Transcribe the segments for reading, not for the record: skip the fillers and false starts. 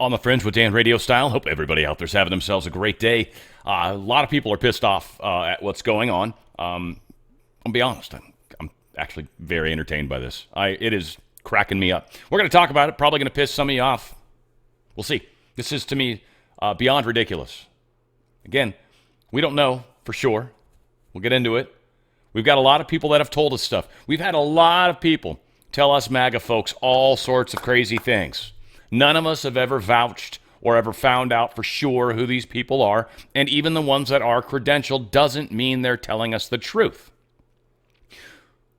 on the Fringe with Dan Radio Style. Hope everybody out there's having themselves a great day. A lot of people are pissed off at what's going on. I'll be honest, I'm actually very entertained by this. It is cracking me up. We're going to talk about it. Probably going to piss some of you off. We'll see. This is, to me, beyond ridiculous. Again, we don't know for sure. We'll get into it. We've got a lot of people that have told us stuff. We've had a lot of people tell us MAGA folks all sorts of crazy things. None of us have ever vouched or ever found out for sure who these people are, and even the ones that are credentialed doesn't mean they're telling us the truth.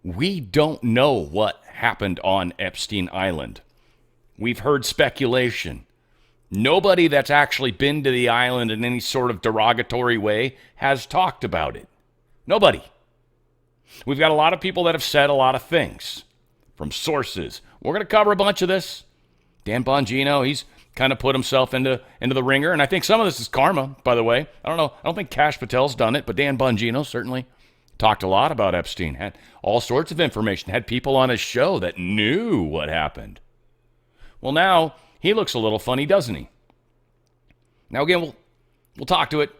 We don't know what happened on Epstein Island. We've heard speculation. Nobody that's actually been to the island in any sort of derogatory way has talked about it. Nobody. We've got a lot of people that have said a lot of things from sources. We're going to cover a bunch of this. Dan Bongino, he's kind of put himself into the ringer, and I think some of this is karma, by the way. I don't know. I don't think Kash Patel's done it, but Dan Bongino certainly talked a lot about Epstein, had all sorts of information, had people on his show that knew what happened. Well, now he looks a little funny, doesn't he? Now, again, we'll talk to it.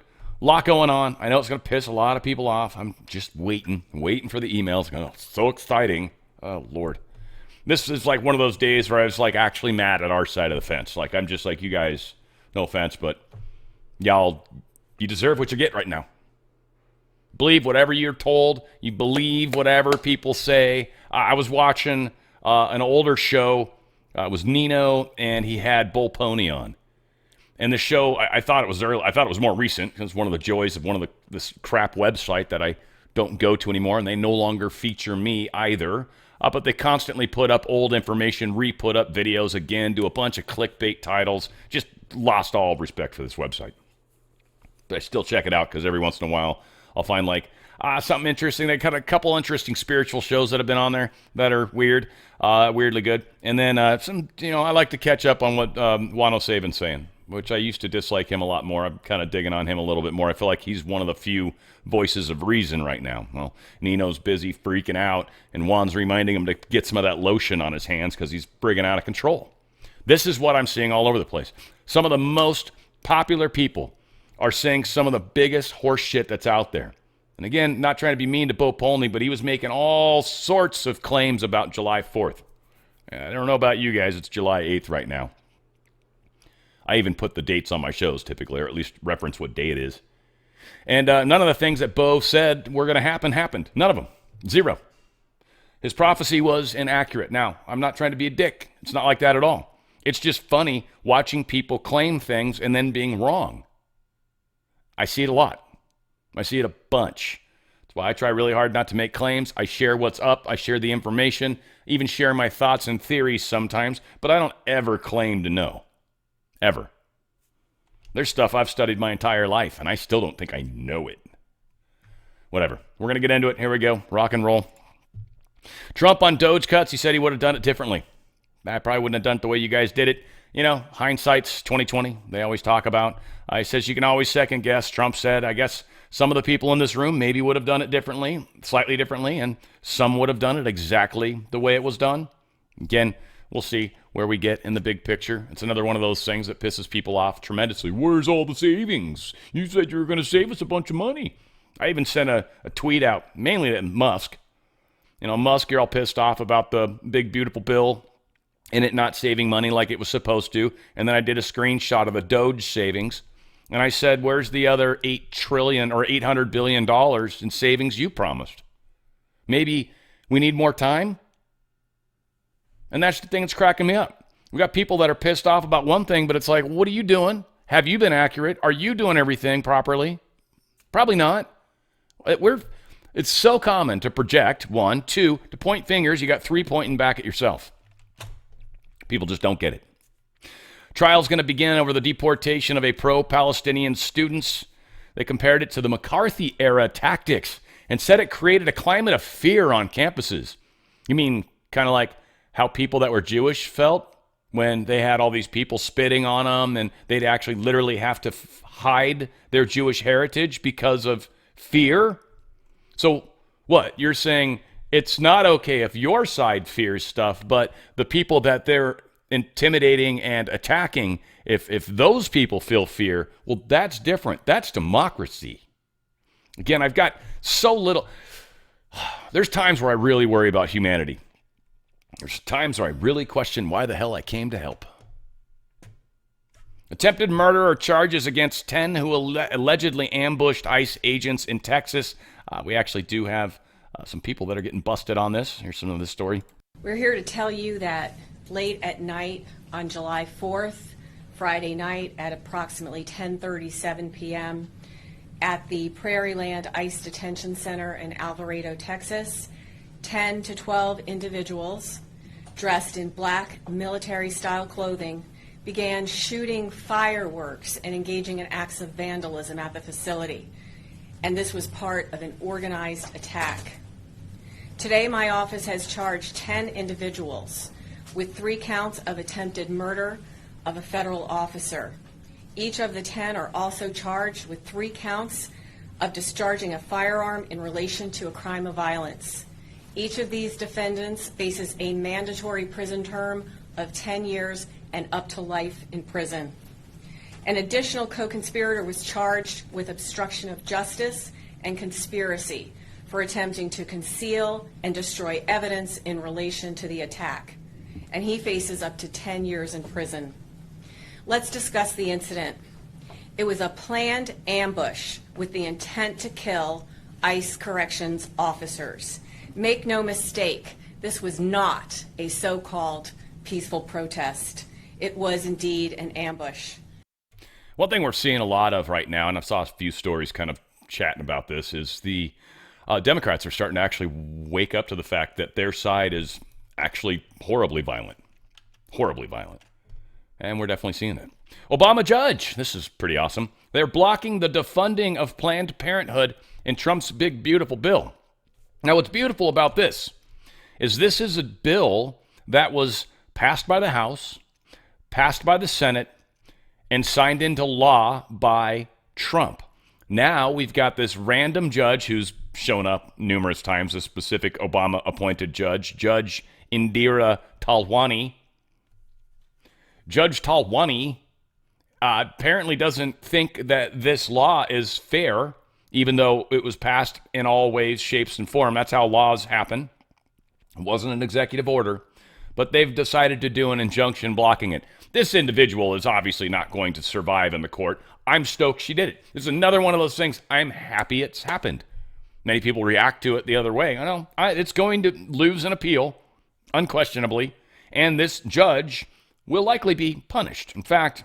A lot going on. I know it's going to piss a lot of people off. I'm just waiting for the emails. Oh, so exciting. Oh, Lord. This is like one of those days where I was like actually mad at our side of the fence. Like, I'm just like, you guys, no offense, but you deserve what you get right now. Believe whatever you're told. You believe whatever people say. I was watching an older show. It was Nino, and he had Bull Pony on. And the show, I thought it was early. I thought it was more recent because it's one of the joys of this crap website that I don't go to anymore, and they no longer feature me either. But they constantly put up old information, re-put up videos again, do a bunch of clickbait titles. Just lost all respect for this website. But I still check it out because every once in a while I'll find like something interesting. They got a couple interesting spiritual shows that have been on there that are weird, weirdly good. And then I like to catch up on what Wano Saban's saying, which I used to dislike him a lot more. I'm kind of digging on him a little bit more. I feel like he's one of the few voices of reason right now. Well, Nino's busy freaking out, and Juan's reminding him to get some of that lotion on his hands because he's friggin' out of control. This is what I'm seeing all over the place. Some of the most popular people are saying some of the biggest horse shit that's out there. And again, not trying to be mean to Bo Polney, but he was making all sorts of claims about July 4th. I don't know about you guys. It's July 8th right now. I even put the dates on my shows typically, or at least reference what day it is. And none of the things that Bo said were going to happen happened. None of them. Zero. His prophecy was inaccurate. Now, I'm not trying to be a dick. It's not like that at all. It's just funny watching people claim things and then being wrong. I see it a lot. I see it a bunch. That's why I try really hard not to make claims. I share what's up. I share the information. Even share my thoughts and theories sometimes. But I don't ever claim to know. Ever. There's stuff I've studied my entire life, and I still don't think I know it. Whatever. We're going to get into it. Here we go. Rock and roll. Trump on Doge cuts. He said he would have done it differently. I probably wouldn't have done it the way you guys did it. You know, hindsight's 2020. They always talk about. He says you can always second guess. Trump said, I guess some of the people in this room maybe would have done it differently, slightly differently, and some would have done it exactly the way it was done. Again, we'll see where we get in the big picture. It's another one of those things that pisses people off tremendously. Where's all the savings? You said you were going to save us a bunch of money. I even sent a tweet out, mainly to Musk. You know, Musk, you're all pissed off about the big, beautiful bill and it not saving money like it was supposed to. And then I did a screenshot of the Doge savings. And I said, where's the other $8 trillion or $800 billion in savings you promised? Maybe we need more time? And that's the thing that's cracking me up. We got people that are pissed off about one thing, but it's like, what are you doing? Have you been accurate? Are you doing everything properly? Probably not. It's so common to project, one. Two, to point fingers. You got three pointing back at yourself. People just don't get it. Trial's going to begin over the deportation of a pro-Palestinian students. They compared it to the McCarthy-era tactics and said it created a climate of fear on campuses. You mean kind of like how people that were Jewish felt when they had all these people spitting on them and they'd actually literally have to hide their Jewish heritage because of fear? So what? You're saying it's not okay if your side fears stuff, but the people that they're intimidating and attacking, If those people feel fear, well, that's different. That's democracy. Again, I've got so little. There's times where I really worry about humanity. There's times where I really question why the hell I came to help. Attempted murder or charges against 10 who allegedly ambushed ICE agents in Texas. We actually do have some people that are getting busted on this. Here's some of this story. We're here to tell you that late at night on July 4th, Friday night at approximately 10:37 p.m., at the Prairieland ICE Detention Center in Alvarado, Texas, 10 to 12 individuals dressed in black military-style clothing began shooting fireworks and engaging in acts of vandalism at the facility. And this was part of an organized attack. Today, my office has charged 10 individuals with 3 counts of attempted murder of a federal officer. Each of the 10 are also charged with 3 counts of discharging a firearm in relation to a crime of violence. Each of these defendants faces a mandatory prison term of 10 years and up to life in prison. An additional co-conspirator was charged with obstruction of justice and conspiracy for attempting to conceal and destroy evidence in relation to the attack, and he faces up to 10 years in prison. Let's discuss the incident. It was a planned ambush with the intent to kill ICE corrections officers. Make no mistake, this was not a so-called peaceful protest. It was indeed an ambush. One thing we're seeing a lot of right now, and I saw a few stories kind of chatting about this, is the Democrats are starting to actually wake up to the fact that their side is actually horribly violent. Horribly violent. And we're definitely seeing it. Obama judge. This is pretty awesome. They're blocking the defunding of Planned Parenthood in Trump's big, beautiful bill. Now, what's beautiful about this is a bill that was passed by the House, passed by the Senate, and signed into law by Trump. Now we've got this random judge who's shown up numerous times, a specific Obama-appointed judge, Judge Indira Talwani. Judge Talwani apparently doesn't think that this law is fair, even though it was passed in all ways, shapes, and form. That's how laws happen. It wasn't an executive order, but they've decided to do an injunction blocking it. This individual is obviously not going to survive in the court. I'm stoked she did it. This is another one of those things. I'm happy it's happened. Many people react to it the other way. I know it's going to lose an appeal, unquestionably, and this judge will likely be punished. In fact,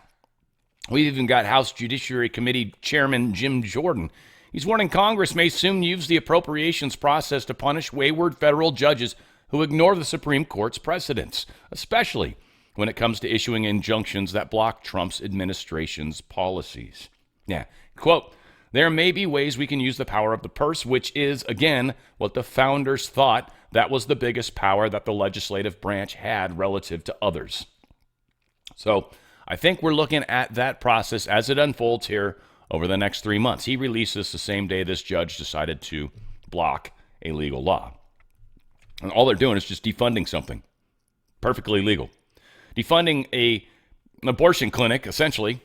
we've even got House Judiciary Committee Chairman Jim Jordan. He's warning Congress may soon use the appropriations process to punish wayward federal judges who ignore the Supreme Court's precedents, especially when it comes to issuing injunctions that block Trump's administration's policies. Yeah, quote, there may be ways we can use the power of the purse, which is, again, what the founders thought that was the biggest power that the legislative branch had relative to others. So I think we're looking at that process as it unfolds here over the next 3 months. He released this the same day this judge decided to block a legal law. And all they're doing is just defunding something perfectly legal. Defunding an abortion clinic, essentially,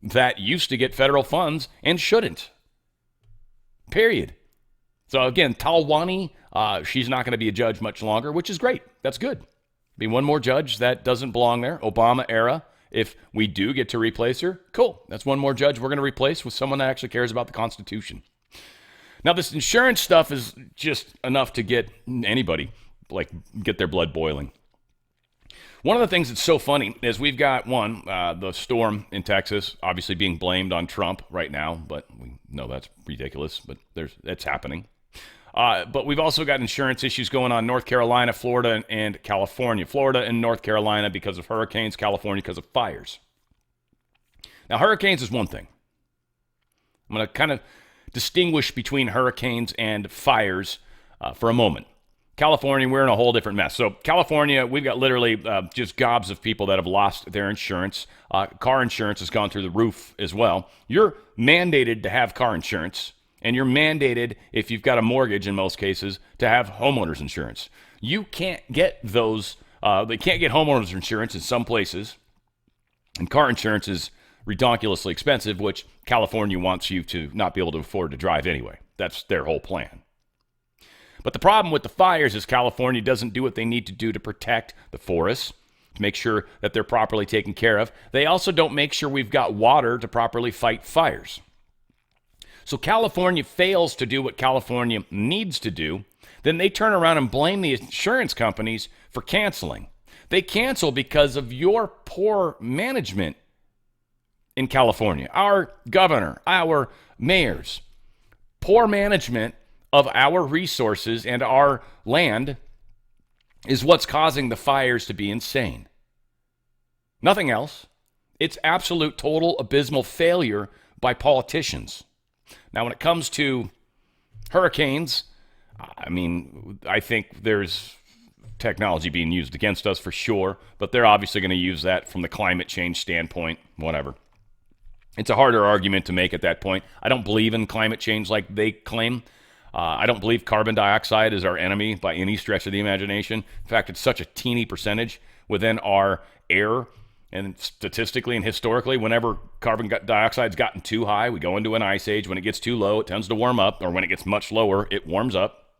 that used to get federal funds and shouldn't. Period. So again, Talwani, she's not going to be a judge much longer, which is great. That's good. Be one more judge that doesn't belong there. Obama era. If we do get to replace her, cool. That's one more judge we're going to replace with someone that actually cares about the Constitution. Now, this insurance stuff is just enough to get anybody, get their blood boiling. One of the things that's so funny is we've got the storm in Texas, obviously being blamed on Trump right now, but we know that's ridiculous, but it's happening. But we've also got insurance issues going on in North Carolina, Florida, and California. Florida and North Carolina because of hurricanes, California because of fires. Now, hurricanes is one thing. I'm going to kind of distinguish between hurricanes and fires for a moment. California, we're in a whole different mess. So California, we've got literally just gobs of people that have lost their insurance. Car insurance has gone through the roof as well. You're mandated to have car insurance. And you're mandated, if you've got a mortgage in most cases, to have homeowners insurance. You can't get those, they can't get homeowners insurance in some places. And car insurance is redonkulously expensive, which California wants you to not be able to afford to drive anyway. That's their whole plan. But the problem with the fires is California doesn't do what they need to do to protect the forests, to make sure that they're properly taken care of. They also don't make sure we've got water to properly fight fires. So California fails to do what California needs to do. Then they turn around and blame the insurance companies for canceling. They cancel because of your poor management in California. Our governor, our mayors, poor management of our resources and our land is what's causing the fires to be insane. Nothing else. It's absolute, total, abysmal failure by politicians. Now, when it comes to hurricanes, I think there's technology being used against us for sure, but they're obviously going to use that from the climate change standpoint, whatever. It's a harder argument to make at that point. I don't believe in climate change like they claim. I don't believe carbon dioxide is our enemy by any stretch of the imagination. In fact, it's such a teeny percentage within our air. And statistically and historically, whenever carbon dioxide's gotten too high, we go into an ice age. When it gets too low, it tends to warm up. Or when it gets much lower, it warms up.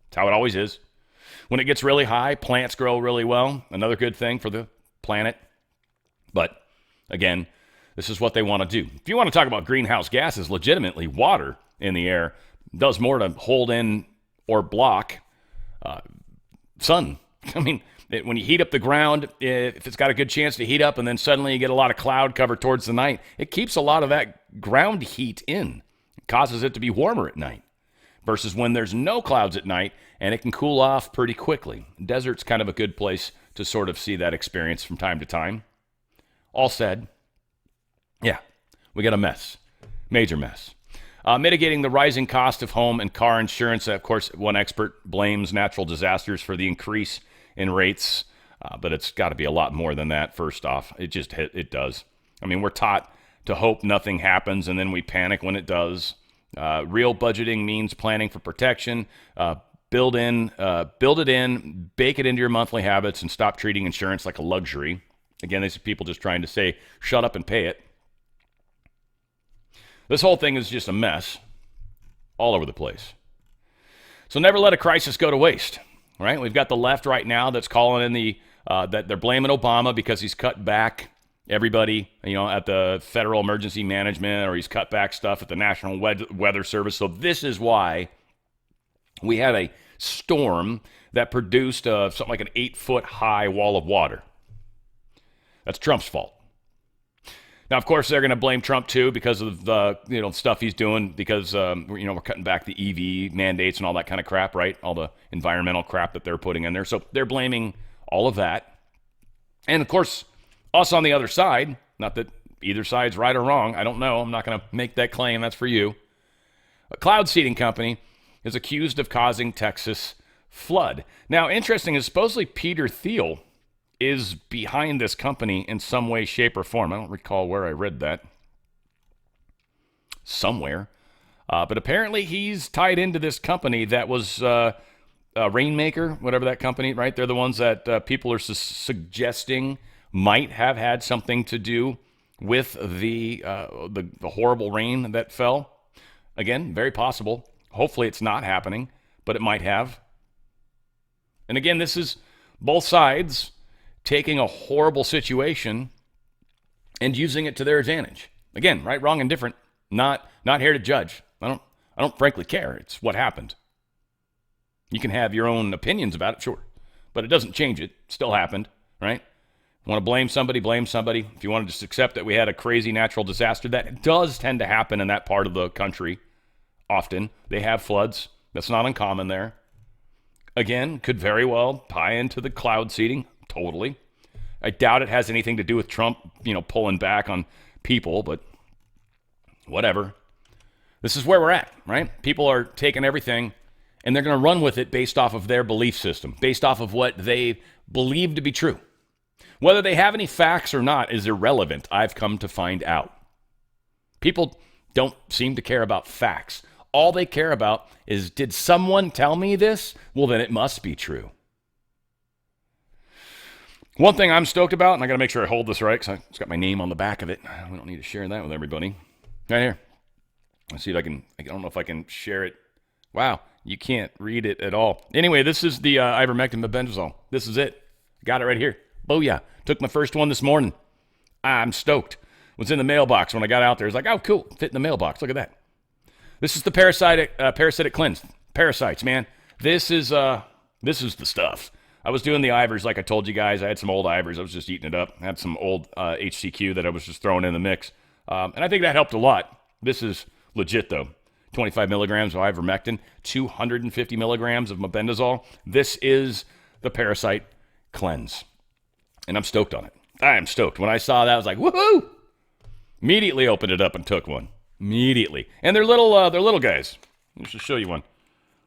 That's how it always is. When it gets really high, plants grow really well. Another good thing for the planet. But again, this is what they want to do. If you want to talk about greenhouse gases, legitimately, water in the air does more to hold in or block sun. When you heat up the ground, if it's got a good chance to heat up and then suddenly you get a lot of cloud cover towards the night, it keeps a lot of that ground heat in. It causes it to be warmer at night versus when there's no clouds at night and it can cool off pretty quickly. Desert's kind of a good place to sort of see that experience from time to time. All said, yeah, we got a mess, major mess. Mitigating the rising cost of home and car insurance. Of course, one expert blames natural disasters for the increase in rates, but it's got to be a lot more than that. First off, it does. We're taught to hope nothing happens, and then we panic when it does. Real budgeting means planning for protection. Build it in, bake it into your monthly habits, and stop treating insurance like a luxury. Again, these are people just trying to say, shut up and pay it. This whole thing is just a mess all over the place. So never let a crisis go to waste. Right? We've got the left right now that's calling in that they're blaming Obama because he's cut back everybody, at the Federal Emergency Management, or he's cut back stuff at the National Weather Service. So this is why we had a storm that produced something like an 8-foot high wall of water. That's Trump's fault. Now, of course, they're going to blame Trump too because of the stuff he's doing, because we're cutting back the EV mandates and all that kind of crap, right? All the environmental crap that they're putting in there. So they're blaming all of that. And of course, us on the other side, not that either side's right or wrong, I don't know. I'm not going to make that claim. That's for you. A cloud seeding company is accused of causing Texas flood. Now, interesting is supposedly Peter Thiel is behind this company in some way, shape, or form. I don't recall where I read that. Somewhere. But apparently he's tied into this company that was Rainmaker, whatever that company, right? They're the ones that people are suggesting might have had something to do with the horrible rain that fell. Again, very possible. Hopefully it's not happening, but it might have. And again, this is both sides taking a horrible situation and using it to their advantage. Again, right, wrong, and different. Not here to judge. I don't frankly care. It's what happened. You can have your own opinions about it, sure, but it doesn't change it. It still happened, right? You want to blame somebody, blame somebody. If you want to just accept that we had a crazy natural disaster, that does tend to happen in that part of the country often. They have floods. That's not uncommon there. Again, could very well tie into the cloud seeding. Totally. I doubt it has anything to do with Trump, pulling back on people, but whatever. This is where we're at, right? People are taking everything and they're going to run with it based off of their belief system, based off of what they believe to be true. Whether they have any facts or not is irrelevant, I've come to find out. People don't seem to care about facts. All they care about is, did someone tell me this? Well, then it must be true. One thing I'm stoked about, and I got to make sure I hold this right because it's got my name on the back of it. We don't need to share that with everybody. Right here. Let's see if I don't know if I can share it. Wow, you can't read it at all. Anyway, this is the ivermectin mebendazole. This is it. Got it right here. Booyah. Took my first one this morning. I'm stoked. Was in the mailbox when I got out there. It's like, oh, cool. Fit in the mailbox. Look at that. This is the parasitic cleanse. Parasites, man. This is the stuff. I was doing the ivers like I told you guys. I had some old ivers. I was just eating it up. I had some old HCQ that I was just throwing in the mix. And I think that helped a lot. This is legit, though. 25 milligrams of ivermectin, 250 milligrams of mebendazole. This is the parasite cleanse. And I'm stoked on it. I am stoked. When I saw that, I was like, woohoo! Immediately opened it up and took one. Immediately. And they're little guys. Let's just show you one.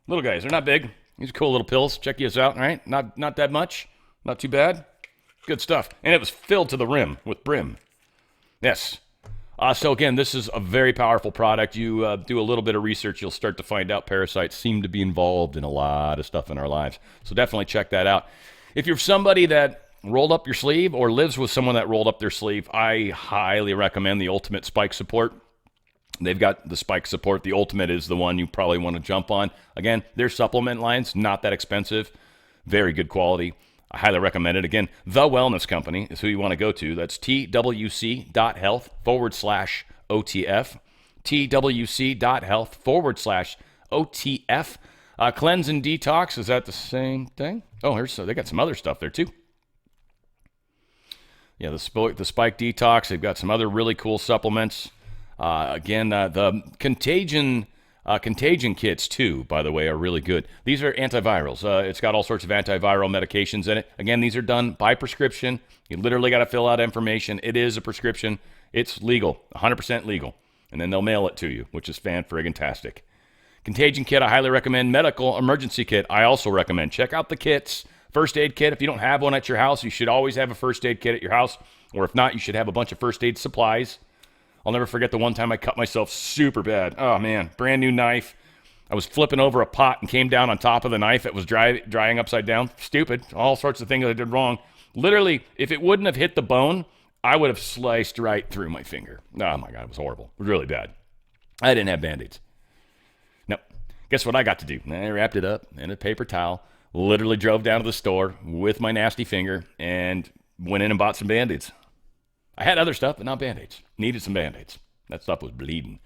Little guys. They're not big. These are cool little pills. Check these out, all right? Not that much. Not too bad. Good stuff. And it was filled to the rim with brim. Yes. So again, this is a very powerful product. You do a little bit of research, you'll start to find out parasites seem to be involved in a lot of stuff in our lives. So definitely check that out. If you're somebody that rolled up your sleeve or lives with someone that rolled up their sleeve, I highly recommend the Ultimate Spike Support. They've got the Spike Support. The Ultimate is the one you probably want to jump on. Again, their supplement line's not that expensive. Very good quality. I highly recommend it. Again, The Wellness Company is who you want to go to. That's twc.health/OTF. twc.health/OTF. Cleanse and Detox, is that the same thing? Oh, they got some other stuff there too. Yeah, the Spike Detox. They've got some other really cool supplements. The contagion kits too, by the way, are really good. These are antivirals. It's got all sorts of antiviral medications in it. Again, these are done by prescription. You literally got to fill out information. It is a prescription. It's legal, 100% legal. And then they'll mail it to you, which is fan-friggin-tastic. Contagion kit, I highly recommend. Medical emergency kit, I also recommend. Check out the kits. First aid kit, if you don't have one at your house, you should always have a first aid kit at your house. Or if not, you should have a bunch of first aid supplies. I'll never forget the one time I cut myself super bad. Oh, man. Brand new knife. I was flipping over a pot and came down on top of the knife. It was drying upside down. Stupid. All sorts of things I did wrong. Literally, if it wouldn't have hit the bone, I would have sliced right through my finger. Oh, my God. It was horrible. It was really bad. I didn't have Band-Aids. No. Guess what I got to do? I wrapped it up in a paper towel, literally drove down to the store with my nasty finger, and went in and bought some Band-Aids. I had other stuff, but not Band-Aids. Needed some Band-Aids. That stuff was bleeding.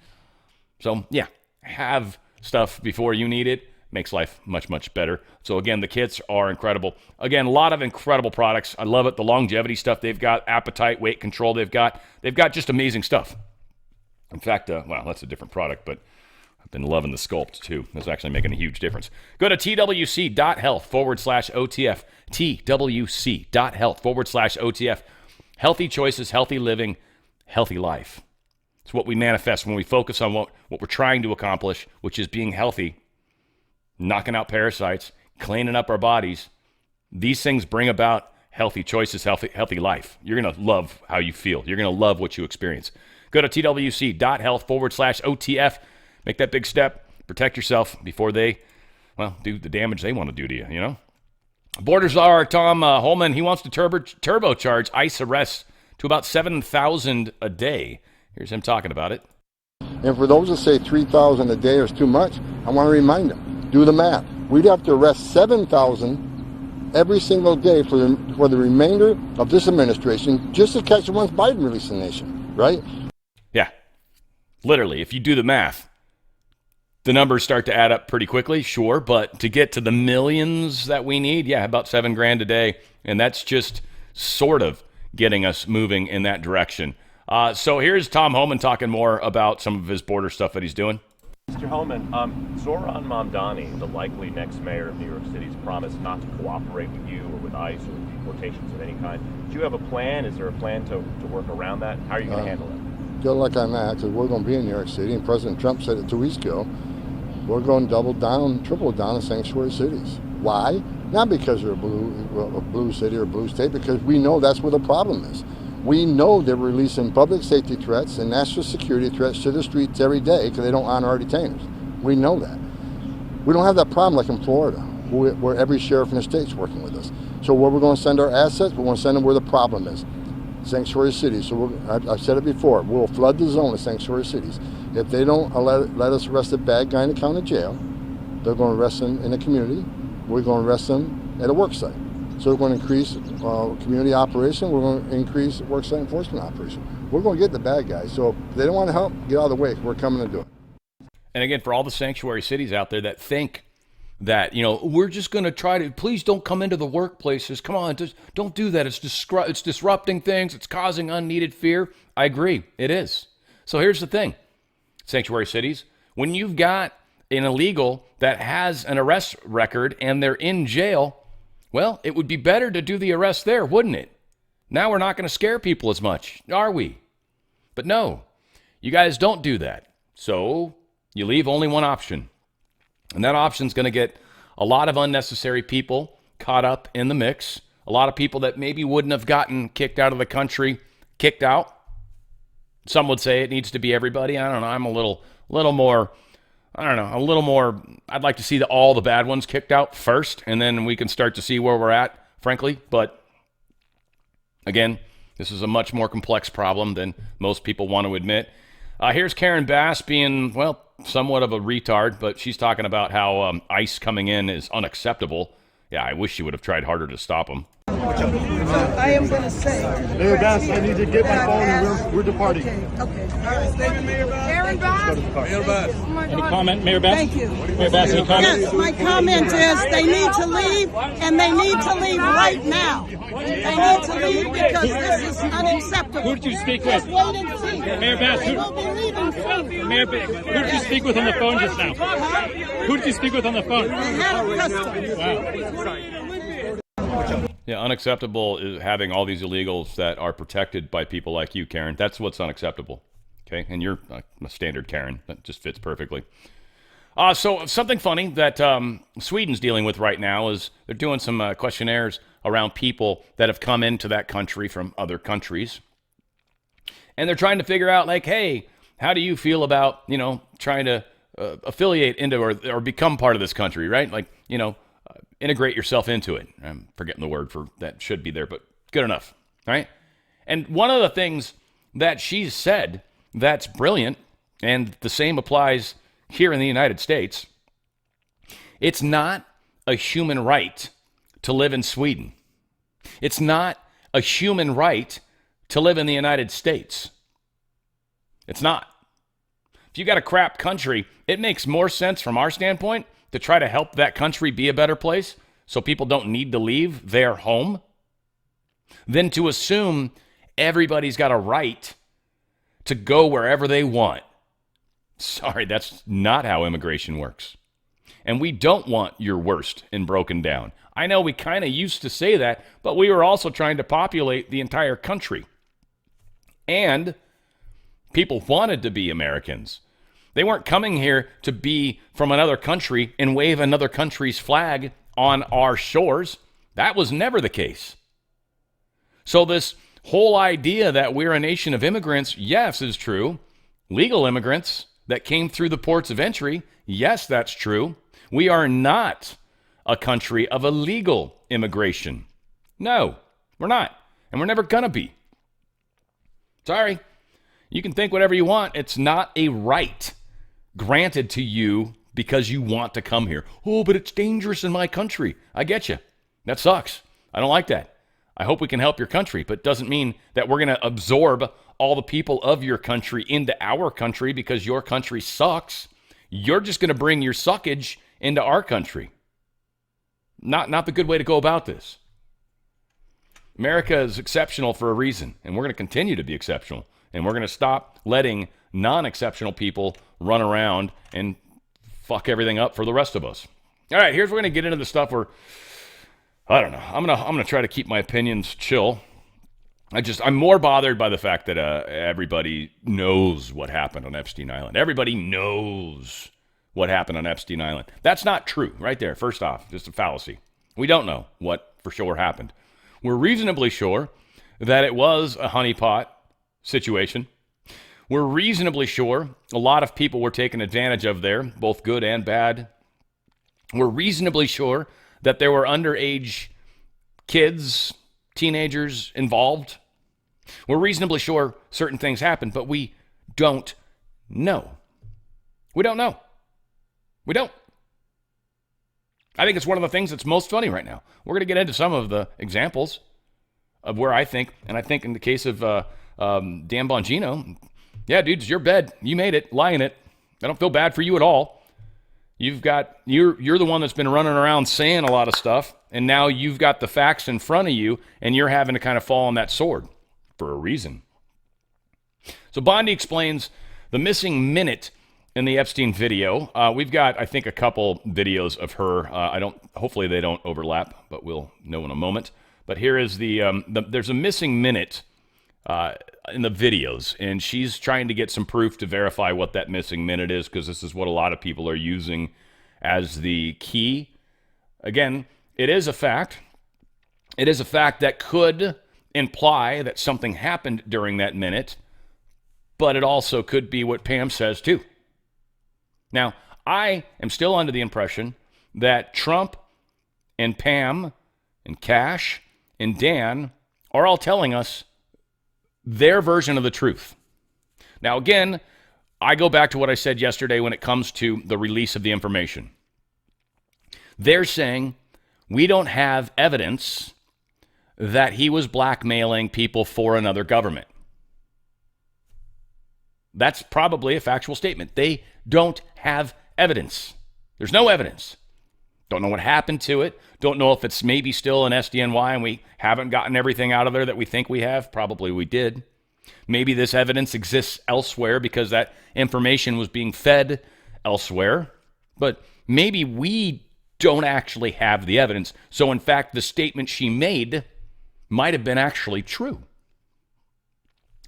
So, yeah, have stuff before you need it. Makes life much, much better. So, again, the kits are incredible. Again, a lot of incredible products. I love it. The longevity stuff they've got, appetite, weight control they've got. They've got just amazing stuff. In fact, that's a different product, but I've been loving the Sculpt, too. That's actually making a huge difference. Go to twc.health/OTF. twc.health/OTF. Healthy choices, healthy living, healthy life. It's what we manifest when we focus on what we're trying to accomplish, which is being healthy, knocking out parasites, cleaning up our bodies. These things bring about healthy choices, healthy life. You're going to love how you feel. You're going to love what you experience. Go to twc.health/OTF. Make that big step. Protect yourself before they, do the damage they want to do to you, you know? Border Czar Tom Holman, he wants to turbocharge ICE arrests to about 7,000 a day. Here's him talking about it. And for those that say 3,000 a day is too much, I want to remind them, do the math. We'd have to arrest 7,000 every single day for the remainder of this administration just to catch once Biden released the nation, right? Yeah, literally, if you do the math, the numbers start to add up pretty quickly, sure, but to get to the millions that we need, about $7,000 a day, and that's just sort of getting us moving in that direction. So here's Tom Homan talking more about some of his border stuff that he's doing. Mr. Homan, Zoran Mamdani, the likely next mayor of New York City, has promised not to cooperate with you or with ICE or deportations of any kind. Do you have a plan? Is there a plan to work around that? How are you going to handle it? Good luck on that, because we're going to be in New York City, and President Trump said it 2 weeks ago. We're going to double down, triple down on sanctuary cities. Why? Not because they're a blue city or a blue state, because we know that's where the problem is. We know they're releasing public safety threats and national security threats to the streets every day because they don't honor our detainers. We know that. We don't have that problem like in Florida, where every sheriff in the state's working with us. So where we're going to send our assets, we're going to send them where the problem is. Sanctuary cities. So I've said it before, we'll flood the zone of sanctuary cities. If they don't let us arrest a bad guy in the county jail, they're going to arrest him in the community. We're going to arrest him at a work site. So we're going to increase community operation. We're going to increase work site enforcement operation. We're going to get the bad guys. So if they don't want to help, get out of the way. We're coming to do it. And again, for all the sanctuary cities out there that think that, we're just going to try to, please don't come into the workplaces. Come on, just don't do that. It's disrupting things. It's causing unneeded fear. I agree. It is. So here's the thing. Sanctuary cities, when you've got an illegal that has an arrest record and they're in jail, well, it would be better to do the arrest there, wouldn't it? Now we're not going to scare people as much, are we? But no, you guys don't do that. So you leave only one option. And that option's going to get a lot of unnecessary people caught up in the mix. A lot of people that maybe wouldn't have gotten kicked out of the country, kicked out. Some would say it needs to be everybody. I don't know. I'm a little more, I'd like to see all the bad ones kicked out first, and then we can start to see where we're at, frankly. But again, this is a much more complex problem than most people want to admit. Here's Karen Bass being, somewhat of a retard, but she's talking about how ICE coming in is unacceptable. Yeah, I wish she would have tried harder to stop them. So I am going to say, Mayor Bass, I need to get my phone and we're departing. Okay. All right. Thank you, Mayor Bass. Mayor Bass. Any comment, Mayor Bass? Thank you. Mayor Bass, any comment? Yes, my comment is they need to leave, and they need to leave right now. They need to leave because this is unacceptable. Who did you speak Just with? wait and see. Mayor Bass, They will be leaving soon. Mayor Bass, who did you speak with on the phone just now? Who did you speak with on the phone? The head of customs. Yeah, unacceptable is having all these illegals that are protected by people like you, Karen. That's what's unacceptable. Okay, and you're a standard Karen. That just fits perfectly. So something funny that Sweden's dealing with right now is they're doing some questionnaires around people that have come into that country from other countries. And they're trying to figure out, like, hey, how do you feel about, trying to affiliate into or become part of this country, right? Like, integrate yourself into it. I'm forgetting the word for that, should be there, but good enough, right? And one of the things that she's said that's brilliant, and the same applies here in the United States, it's not a human right to live in Sweden. It's not a human right to live in the United States. It's not. If you got a crap country, it makes more sense from our standpoint to try to help that country be a better place so people don't need to leave their home than to assume everybody's got a right to go wherever they want. Sorry, that's not how immigration works. And we don't want your worst and broken down. I know we kind of used to say that, but we were also trying to populate the entire country. And people wanted to be Americans. They weren't coming here to be from another country and wave another country's flag on our shores. That was never the case. So this whole idea that we're a nation of immigrants, yes, is true. Legal immigrants that came through the ports of entry, yes, that's true. We are not a country of illegal immigration. No, we're not. And we're never going to be. Sorry. You can think whatever you want. It's not a right granted to you because you want to come here. Oh, but it's dangerous in my country. I get you. That sucks. I don't like that. I hope we can help your country, but it doesn't mean that we're going to absorb all the people of your country into our country because your country sucks. You're just going to bring your suckage into our country. Not the good way to go about this. America is exceptional for a reason, and we're going to continue to be exceptional. And we're going to stop letting non-exceptional people run around and fuck everything up for the rest of us. All right, here's where we're going to get into the stuff where, I don't know. I'm gonna try to keep my opinions chill. I'm more bothered by the fact that everybody knows what happened on Epstein Island. Everybody knows what happened on Epstein Island. That's not true, right there. First off, just a fallacy. We don't know what for sure happened. We're reasonably sure that it was a honeypot situation. We're reasonably sure a lot of people were taken advantage of there, both good and bad. We're reasonably sure that there were underage kids, teenagers involved. We're reasonably sure certain things happened, but we don't know. We don't know. We don't. I think it's one of the things that's most funny right now. We're going to get into some of the examples of where I think, and I think in the case of Dan Bongino, yeah, dude, it's your bed. You made it. Lie in it. I don't feel bad for you at all. You're the one that's been running around saying a lot of stuff, and now you've got the facts in front of you, and you're having to kind of fall on that sword for a reason. So Bondi explains the missing minute in the Epstein video. We've got, I think, a couple videos of her. Hopefully they don't overlap, but we'll know in a moment. But here is there's a missing minute in the videos, and she's trying to get some proof to verify what that missing minute is, because this is what a lot of people are using as the key. Again, it is a fact. It is a fact that could imply that something happened during that minute, but it also could be what Pam says too. Now, I am still under the impression that Trump and Pam and Cash and Dan are all telling us their version of the truth. Now, again, I go back to what I said yesterday when it comes to the release of the information. They're saying we don't have evidence that he was blackmailing people for another government. That's probably a factual statement. They don't have evidence. There's no evidence. Don't know what happened to it. Don't know if it's maybe still an SDNY and we haven't gotten everything out of there that we think we have. Probably we did. Maybe this evidence exists elsewhere because that information was being fed elsewhere. But maybe we don't actually have the evidence. So in fact, the statement she made might have been actually true.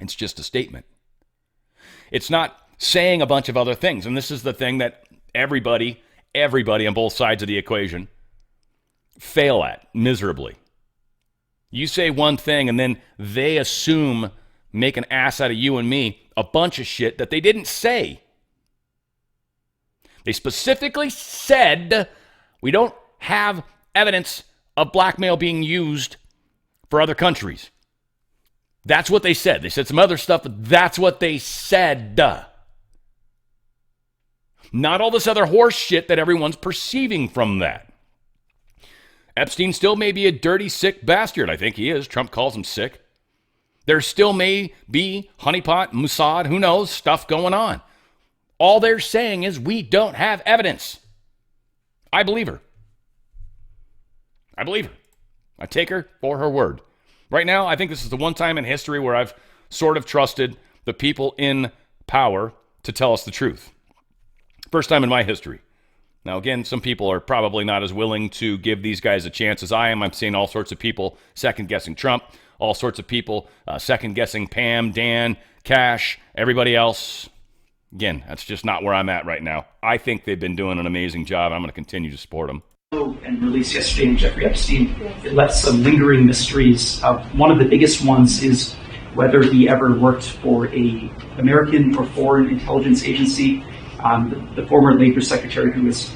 It's just a statement. It's not saying a bunch of other things. And this is the thing that everybody on both sides of the equation fail at miserably. You say one thing and then they assume, make an ass out of you and me, a bunch of shit that they didn't say. They specifically said we don't have evidence of blackmail being used for other countries. That's what they said. They said some other stuff, but that's what they said. Not all this other horse shit that everyone's perceiving from that. Epstein still may be a dirty, sick bastard. I think he is. Trump calls him sick. There still may be honeypot, Mossad, who knows, stuff going on. All they're saying is we don't have evidence. I believe her. I believe her. I take her for her word. Right now, I think this is the one time in history where I've sort of trusted the people in power to tell us the truth. First time in my history. Now, again, some people are probably not as willing to give these guys a chance as I am. I'm seeing all sorts of people second-guessing Trump, all sorts of people second-guessing Pam, Dan, Cash, everybody else. Again, that's just not where I'm at right now. I think they've been doing an amazing job. I'm going to continue to support them. And released yesterday in Jeffrey Epstein, it left some lingering mysteries. One of the biggest ones is whether he ever worked for a American or foreign intelligence agency. The former Labor Secretary, who was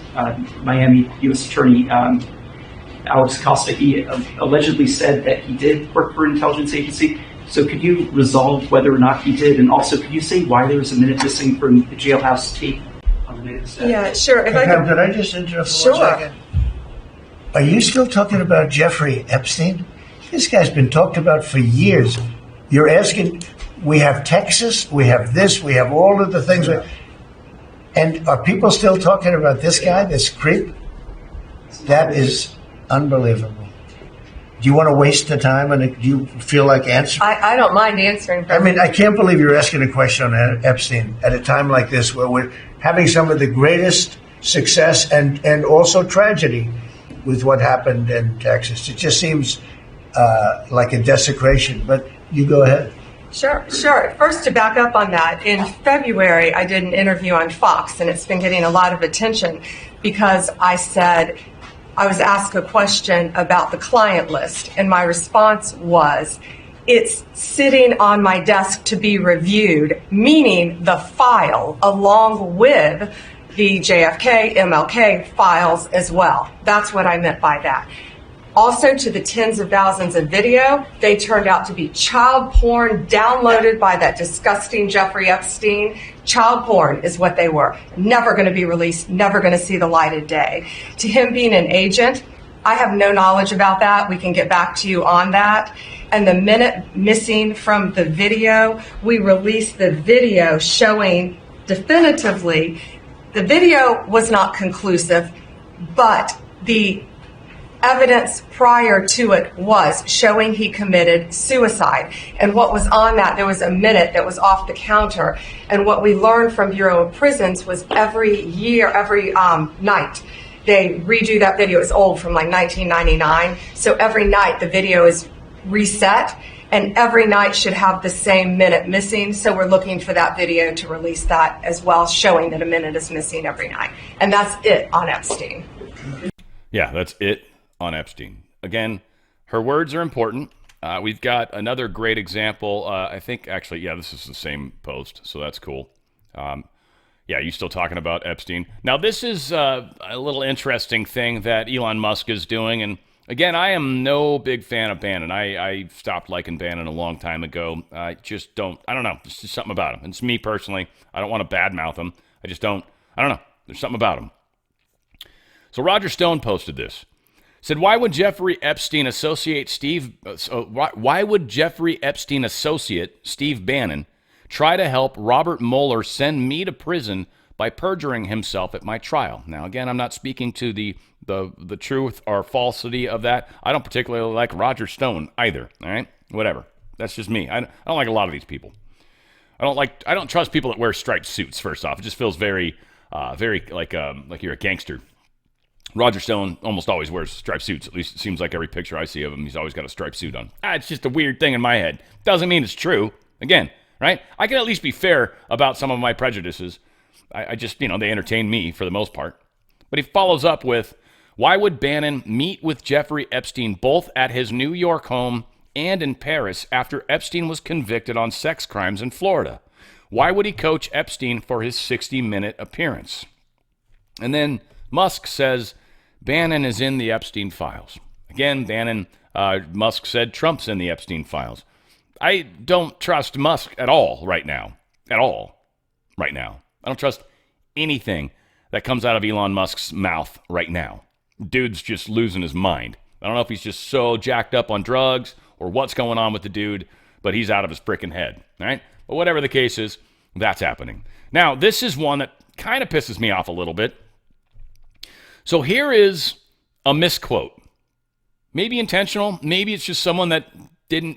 Miami U.S. Attorney Alex Costa, he allegedly said that he did work for an intelligence agency. So could you resolve whether or not he did? And also, could you say why there was a minute missing from the jailhouse tape on the night of the set? Yeah, sure. If Could I just interrupt for 1 second? Are you still talking about Jeffrey Epstein? This guy's been talked about for years. You're asking, we have Texas, we have this, we have all of the things. And are people still talking about this guy, this creep? That is unbelievable. Do you want to waste the time and do you feel like answering? I don't mind answering. I mean, I can't believe you're asking a question on Epstein at a time like this where we're having some of the greatest success and also tragedy with what happened in Texas. It just seems like a desecration, but you go ahead. Sure. First, to back up on that, in February, I did an interview on Fox, and it's been getting a lot of attention because I said, I was asked a question about the client list, and my response was, it's sitting on my desk to be reviewed, meaning the file, along with the JFK, MLK files as well. That's what I meant by that. Also, to the tens of thousands of video, they turned out to be child porn downloaded by that disgusting Jeffrey Epstein. Child porn is what they were. Never going to be released, never going to see the light of day. To him being an agent, I have no knowledge about that. We can get back to you on that. And the minute missing from the video, we released the video showing definitively the video was not conclusive, but the evidence prior to it was showing he committed suicide. And what was on that, there was a minute that was off the counter. And what we learned from Bureau of Prisons was every night, they redo that video. It's old, from like 1999. So every night the video is reset, and every night should have the same minute missing. So we're looking for that video to release that as well, showing that a minute is missing every night. And that's it on Epstein. Yeah, that's it on Epstein. Again, her words are important. We've got another great example. I think, actually, yeah, this is the same post, so that's cool. Yeah, you still talking about Epstein. Now, this is a little interesting thing that Elon Musk is doing. And again, I am no big fan of Bannon. I stopped liking Bannon a long time ago. I just don't know. There's just something about him. It's me personally. I don't want to badmouth him. I don't know. There's something about him. So Roger Stone posted this. Said, why would Jeffrey Epstein associate Steve Bannon try to help Robert Mueller send me to prison by perjuring himself at my trial? Now, again, I'm not speaking to the truth or falsity of that. I don't particularly like Roger Stone either. All right, whatever. That's just me. I don't like a lot of these people. I don't trust people that wear striped suits. First off, it just feels very like you're a gangster. Roger Stone almost always wears striped suits. At least it seems like every picture I see of him, he's always got a striped suit on. It's just a weird thing in my head. Doesn't mean it's true. Again, right? I can at least be fair about some of my prejudices. I just, they entertain me for the most part. But he follows up with, why would Bannon meet with Jeffrey Epstein both at his New York home and in Paris after Epstein was convicted on sex crimes in Florida? Why would he coach Epstein for his 60-minute appearance? And then Musk says, Bannon is in the Epstein files. Again, Musk said Trump's in the Epstein files. I don't trust Musk at all right now. At all right now. I don't trust anything that comes out of Elon Musk's mouth right now. Dude's just losing his mind. I don't know if he's just so jacked up on drugs or what's going on with the dude, but he's out of his freaking head. All right? But whatever the case is, that's happening. Now, this is one that kind of pisses me off a little bit. So here is a misquote. Maybe intentional. Maybe it's just someone that didn't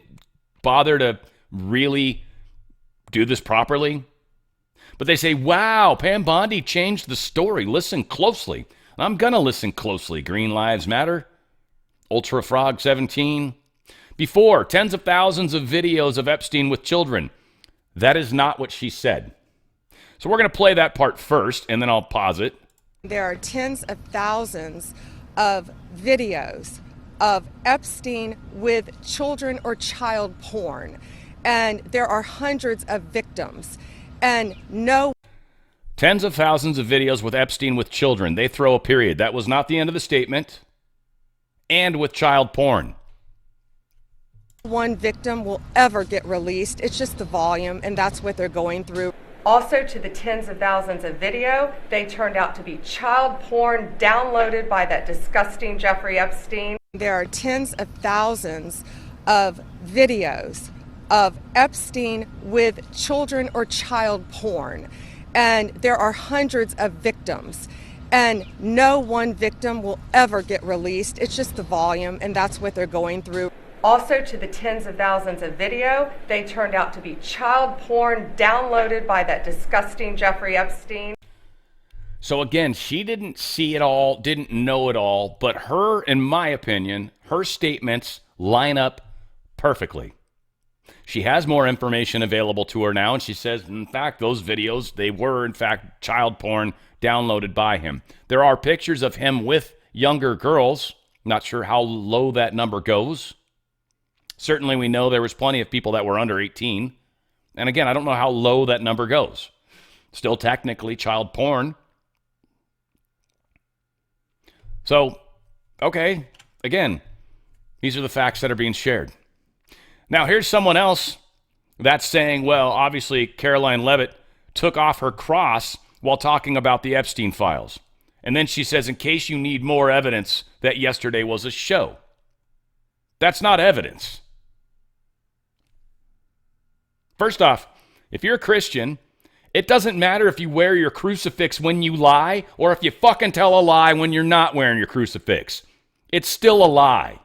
bother to really do this properly. But they say, wow, Pam Bondi changed the story. Listen closely. I'm going to listen closely. Green Lives Matter. Ultra Frog 17. Before, tens of thousands of videos of Epstein with children. That is not what she said. So we're going to play that part first, and then I'll pause it. There are tens of thousands of videos of Epstein with children or child porn. And there are hundreds of victims. And no. Tens of thousands of videos with Epstein with children. They throw a period. That was not the end of the statement. And with child porn. One victim will ever get released. It's just the volume, and that's what they're going through. Also, to the tens of thousands of video, they turned out to be child porn downloaded by that disgusting Jeffrey Epstein. There are tens of thousands of videos of Epstein with children or child porn. And there are hundreds of victims. And no one victim will ever get released. It's just the volume, and that's what they're going through. Also, to the tens of thousands of video, they turned out to be child porn downloaded by that disgusting Jeffrey Epstein. So again, she didn't see it all, didn't know it all, but her, in my opinion, her statements line up perfectly. She has more information available to her now, and she says, in fact, those videos, they were, in fact, child porn downloaded by him. There are pictures of him with younger girls. Not sure how low that number goes. Certainly, we know there was plenty of people that were under 18. And again, I don't know how low that number goes. Still technically child porn. So, okay, again, these are the facts that are being shared. Now, here's someone else that's saying, well, obviously, Caroline Leavitt took off her cross while talking about the Epstein files. And then she says, in case you need more evidence, that yesterday was a show. That's not evidence. First off, if you're a Christian, it doesn't matter if you wear your crucifix when you lie or if you fucking tell a lie when you're not wearing your crucifix. It's still a lie.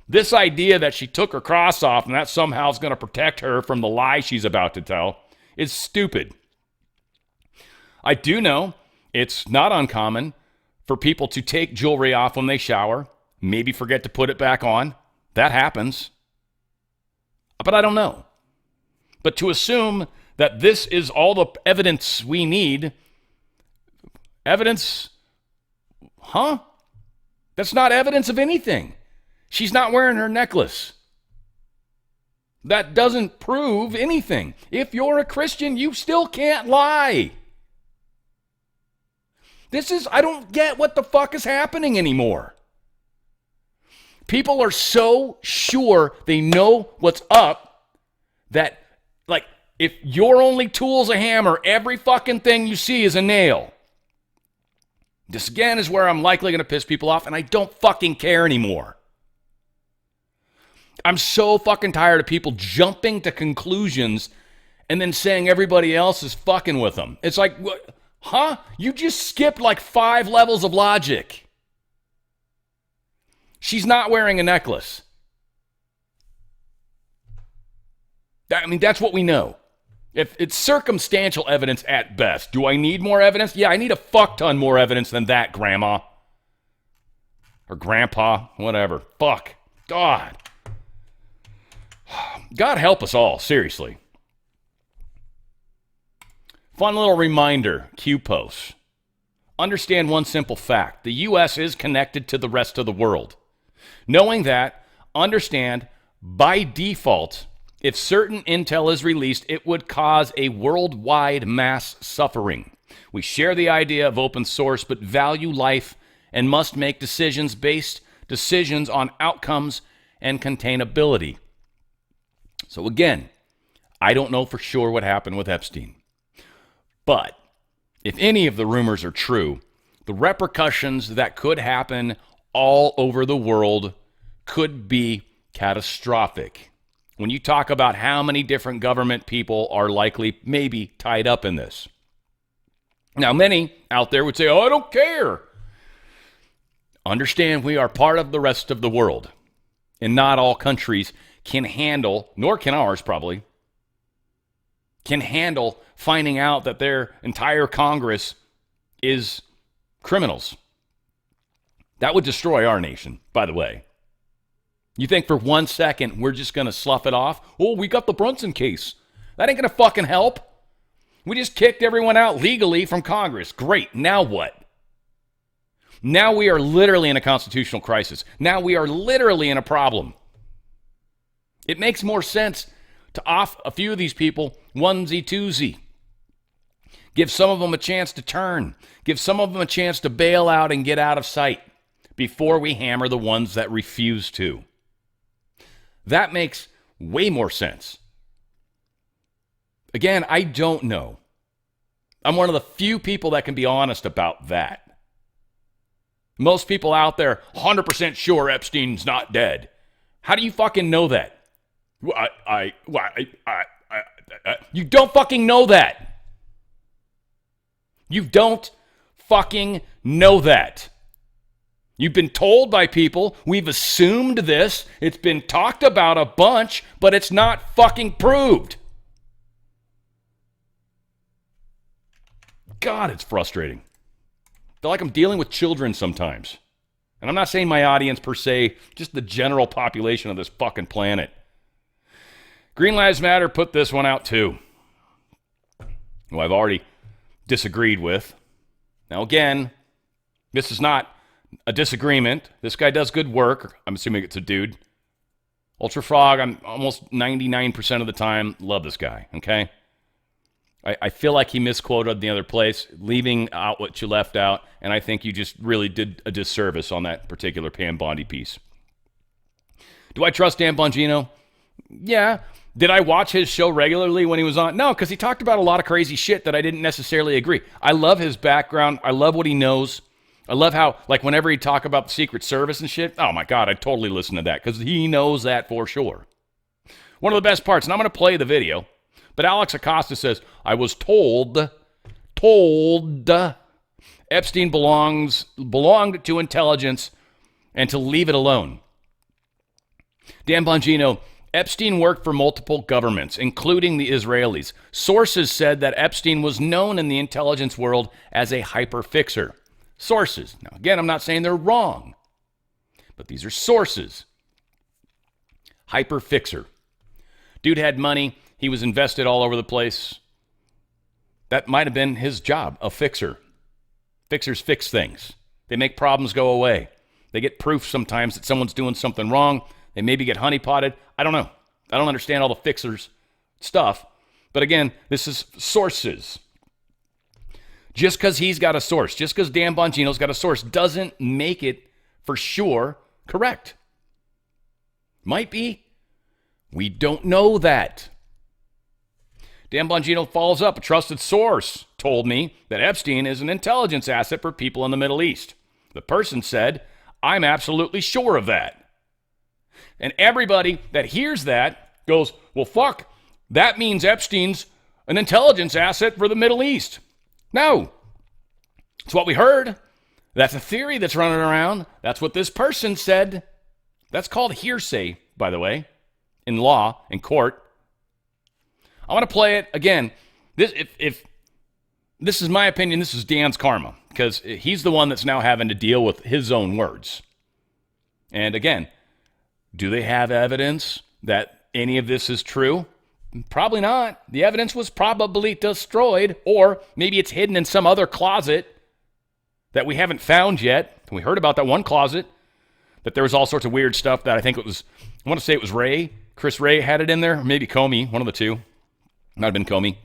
This idea that she took her cross off and that somehow is going to protect her from the lie she's about to tell is stupid. I do know it's not uncommon for people to take jewelry off when they shower, maybe forget to put it back on. That happens. But I don't know. But to assume that this is all the evidence we need, evidence, That's not evidence of anything. She's not wearing her necklace. That doesn't prove anything. If you're a Christian, you still can't lie. I don't get what the fuck is happening anymore. People are so sure they know what's up that, like, if your only tool's a hammer, every fucking thing you see is a nail. This, again, is where I'm likely going to piss people off, and I don't fucking care anymore. I'm so fucking tired of people jumping to conclusions and then saying everybody else is fucking with them. It's like, what? Huh? You just skipped like 5 levels of logic. She's not wearing a necklace. I mean, that's what we know. If it's circumstantial evidence at best. Do I need more evidence? Yeah, I need a fuck ton more evidence than that, Grandma. Or Grandpa, whatever. Fuck. God. God help us all, seriously. Fun little reminder, Q posts. Understand one simple fact. The U.S. is connected to the rest of the world. Knowing that, understand, by default, if certain intel is released, it would cause a worldwide mass suffering. We share the idea of open source, but value life and must make decisions on outcomes and containability. So again, I don't know for sure what happened with Epstein. But if any of the rumors are true, the repercussions that could happen all over the world could be catastrophic. When you talk about how many different government people are likely maybe tied up in this. Now, many out there would say, oh, I don't care. Understand we are part of the rest of the world. And not all countries can handle, nor can ours probably, can handle finding out that their entire Congress is criminals. That would destroy our nation, by the way. You think for 1 second we're just going to slough it off? Oh, we got the Brunson case. That ain't going to fucking help. We just kicked everyone out legally from Congress. Great. Now what? Now we are literally in a constitutional crisis. Now we are literally in a problem. It makes more sense to off a few of these people onesie-twosie. Give some of them a chance to turn. Give some of them a chance to bail out and get out of sight before we hammer the ones that refuse to. That makes way more sense. Again, I don't know. I'm one of the few people that can be honest about that. Most people out there, 100% sure Epstein's not dead. How do you fucking know that? You don't fucking know that. You don't fucking know that. You've been told by people, we've assumed this, it's been talked about a bunch, but it's not fucking proved. God, it's frustrating. I feel like I'm dealing with children sometimes. And I'm not saying my audience per se, just the general population of this fucking planet. Green Lives Matter put this one out too, who I've already disagreed with. Now again, this is not a disagreement. This guy does good work. I'm assuming it's a dude. Ultra Frog, I'm almost 99% of the time love this guy, okay? I feel like he misquoted the other place, leaving out what you left out, and I think you just really did a disservice on that particular Pam Bondi piece. Do I trust Dan Bongino? Yeah. Did I watch his show regularly when he was on? No, because he talked about a lot of crazy shit that I didn't necessarily agree. I love his background. I love what he knows. I love how, like, whenever he talk about the Secret Service and shit, oh my God, I'd totally listen to that because he knows that for sure. One of the best parts, and I'm going to play the video, but Alex Acosta says, I was told Epstein belonged to intelligence and to leave it alone. Dan Bongino, Epstein worked for multiple governments, including the Israelis. Sources said that Epstein was known in the intelligence world as a hyperfixer. Sources. Now, again, I'm not saying they're wrong, but these are sources. Hyperfixer. Dude had money. He was invested all over the place. That might have been his job, a fixer. Fixers fix things. They make problems go away. They get proof sometimes that someone's doing something wrong. They maybe get honeypotted. I don't know. I don't understand all the fixers stuff. But again, this is sources. Just because he's got a source, just because Dan Bongino's got a source, doesn't make it for sure correct. Might be. We don't know that. Dan Bongino follows up. A trusted source told me that Epstein is an intelligence asset for people in the Middle East. The person said, I'm absolutely sure of that. And everybody that hears that goes, well, fuck, that means Epstein's an intelligence asset for the Middle East. No. It's what we heard. That's a theory that's running around. That's what this person said. That's called hearsay, by the way, in law, in court. I want to play it again. If this is my opinion, this is Dan's karma, because he's the one that's now having to deal with his own words. And again, do they have evidence that any of this is true? Probably not. The evidence was probably destroyed, or maybe it's hidden in some other closet that we haven't found yet. We heard about that one closet, that there was all sorts of weird stuff that I think it was, I want to say it was Ray. Chris Ray had it in there, or maybe Comey, one of the two. Might have been Comey.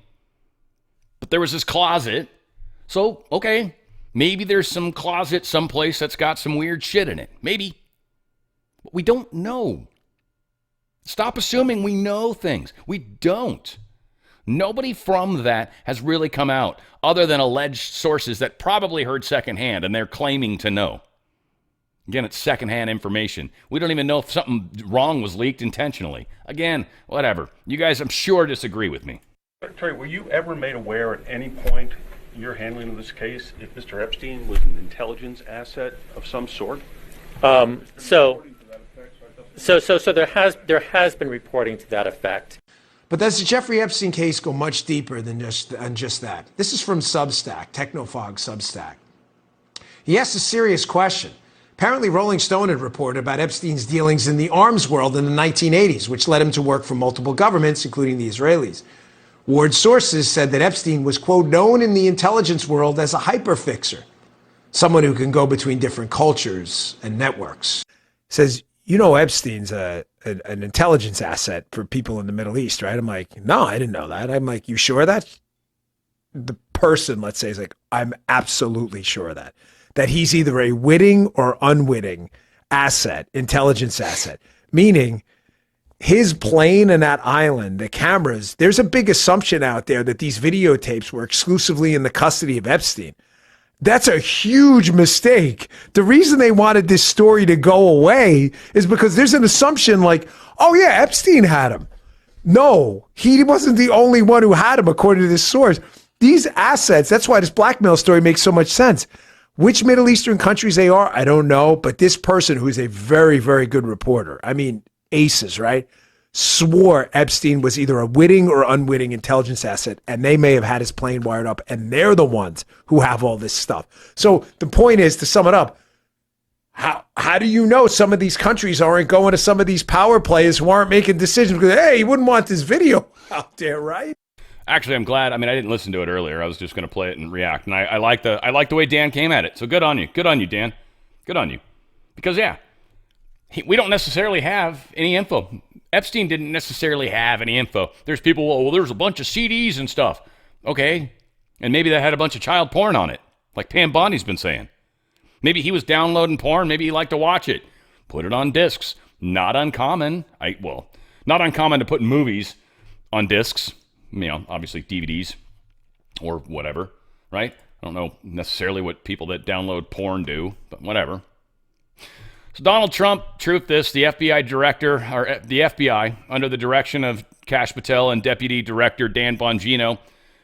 But there was this closet. So, okay, maybe there's some closet someplace that's got some weird shit in it. Maybe. But we don't know. Stop assuming we know things. We don't. Nobody from that has really come out other than alleged sources that probably heard secondhand and they're claiming to know. Again, it's secondhand information. We don't even know if something wrong was leaked intentionally. Again, whatever. You guys, I'm sure, disagree with me. Terry, were you ever made aware at any point in your handling of this case if Mr. Epstein was an intelligence asset of some sort? So there has been reporting to that effect. But does the Jeffrey Epstein case go much deeper than just that? This is from Substack, Technofog Substack. He asked a serious question. Apparently, Rolling Stone had reported about Epstein's dealings in the arms world in the 1980s, which led him to work for multiple governments, including the Israelis. Ward sources said that Epstein was, quote, known in the intelligence world as a hyperfixer, someone who can go between different cultures and networks. Says, you know, Epstein's an intelligence asset for people in the Middle East, right? I'm like, no, I didn't know that. I'm like, you sure of that? The person, let's say, is like, I'm absolutely sure of that. That he's either a witting or unwitting asset, intelligence asset, meaning his plane and that island, the cameras, there's a big assumption out there that these videotapes were exclusively in the custody of Epstein. That's a huge mistake. The reason they wanted this story to go away is because there's an assumption like, oh yeah, Epstein had him. No, he wasn't the only one who had him, according to this source. These assets, that's why this blackmail story makes so much sense. Which Middle Eastern countries they are, I don't know. But this person, who is a very, very good reporter, I mean, aces, right? Swore Epstein was either a witting or unwitting intelligence asset, and they may have had his plane wired up, and they're the ones who have all this stuff. So the point is, to sum it up, how do you know some of these countries aren't going to some of these power players who aren't making decisions because, hey, you wouldn't want this video out there, right? Actually, I'm glad. I mean, I didn't listen to it earlier. I was just going to play it and react. And I like the way Dan came at it. So good on you. Good on you, Dan. Good on you. Because, yeah, we don't necessarily have any info. Epstein didn't necessarily have any info. There's people, well, there's a bunch of CDs and stuff. Okay. And maybe that had a bunch of child porn on it, like Pam Bondi's been saying. Maybe he was downloading porn. Maybe he liked to watch it. Put it on discs. Not uncommon. Not uncommon to put movies on discs. Obviously DVDs or whatever, right? I don't know necessarily what people that download porn do, but whatever. So Donald Trump, truth this, the FBI director, or the FBI, under the direction of Kash Patel and Deputy Director Dan Bongino,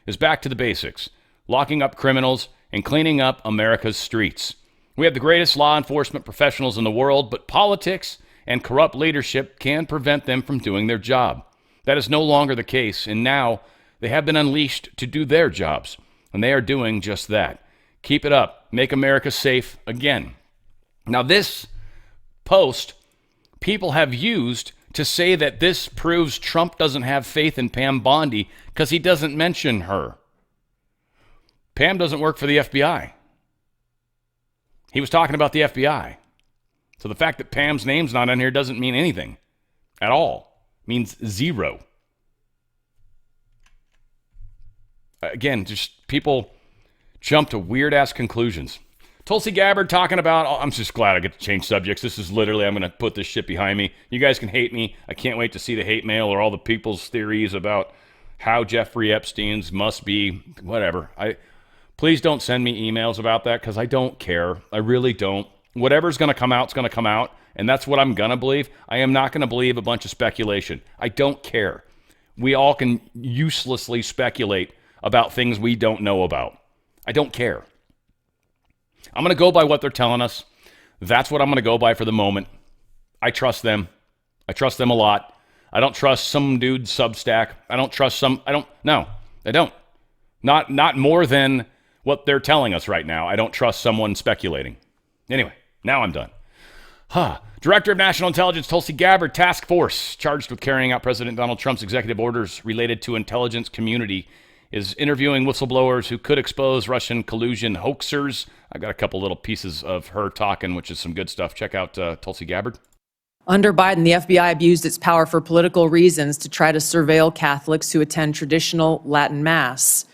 is back to the basics, locking up criminals and cleaning up America's streets. We have the greatest law enforcement professionals in the world, but politics and corrupt leadership can prevent them from doing their job. That is no longer the case, and now they have been unleashed to do their jobs, and they are doing just that. Keep it up. Make America safe again. Now, this post people have used to say that this proves Trump doesn't have faith in Pam Bondi because he doesn't mention her. Pam doesn't work for the FBI. He was talking about the FBI. So the fact that Pam's name's not on here doesn't mean anything at all. It means zero. Again, just people jump to weird-ass conclusions. Tulsi Gabbard talking about, I'm just glad I get to change subjects. This is literally, I'm going to put this shit behind me. You guys can hate me. I can't wait to see the hate mail or all the people's theories about how Jeffrey Epstein's must be, whatever. Please don't send me emails about that because I don't care. I really don't. Whatever's going to come out is going to come out, and that's what I'm going to believe. I am not going to believe a bunch of speculation. I don't care. We all can uselessly speculate about things we don't know about. I don't care. I'm going to go by what they're telling us. That's what I'm going to go by for the moment. I trust them. I trust them a lot. I don't trust some dude's Substack. I don't. No, I don't. Not more than what they're telling us right now. I don't trust someone speculating. Anyway, now I'm done. Director of National Intelligence Tulsi Gabbard task force charged with carrying out President Donald Trump's executive orders related to intelligence community is interviewing whistleblowers who could expose Russian collusion hoaxers. I got a couple little pieces of her talking, which is some good stuff. Check out Tulsi Gabbard. Under Biden, the FBI abused its power for political reasons to try to surveil Catholics who attend traditional Latin Mass,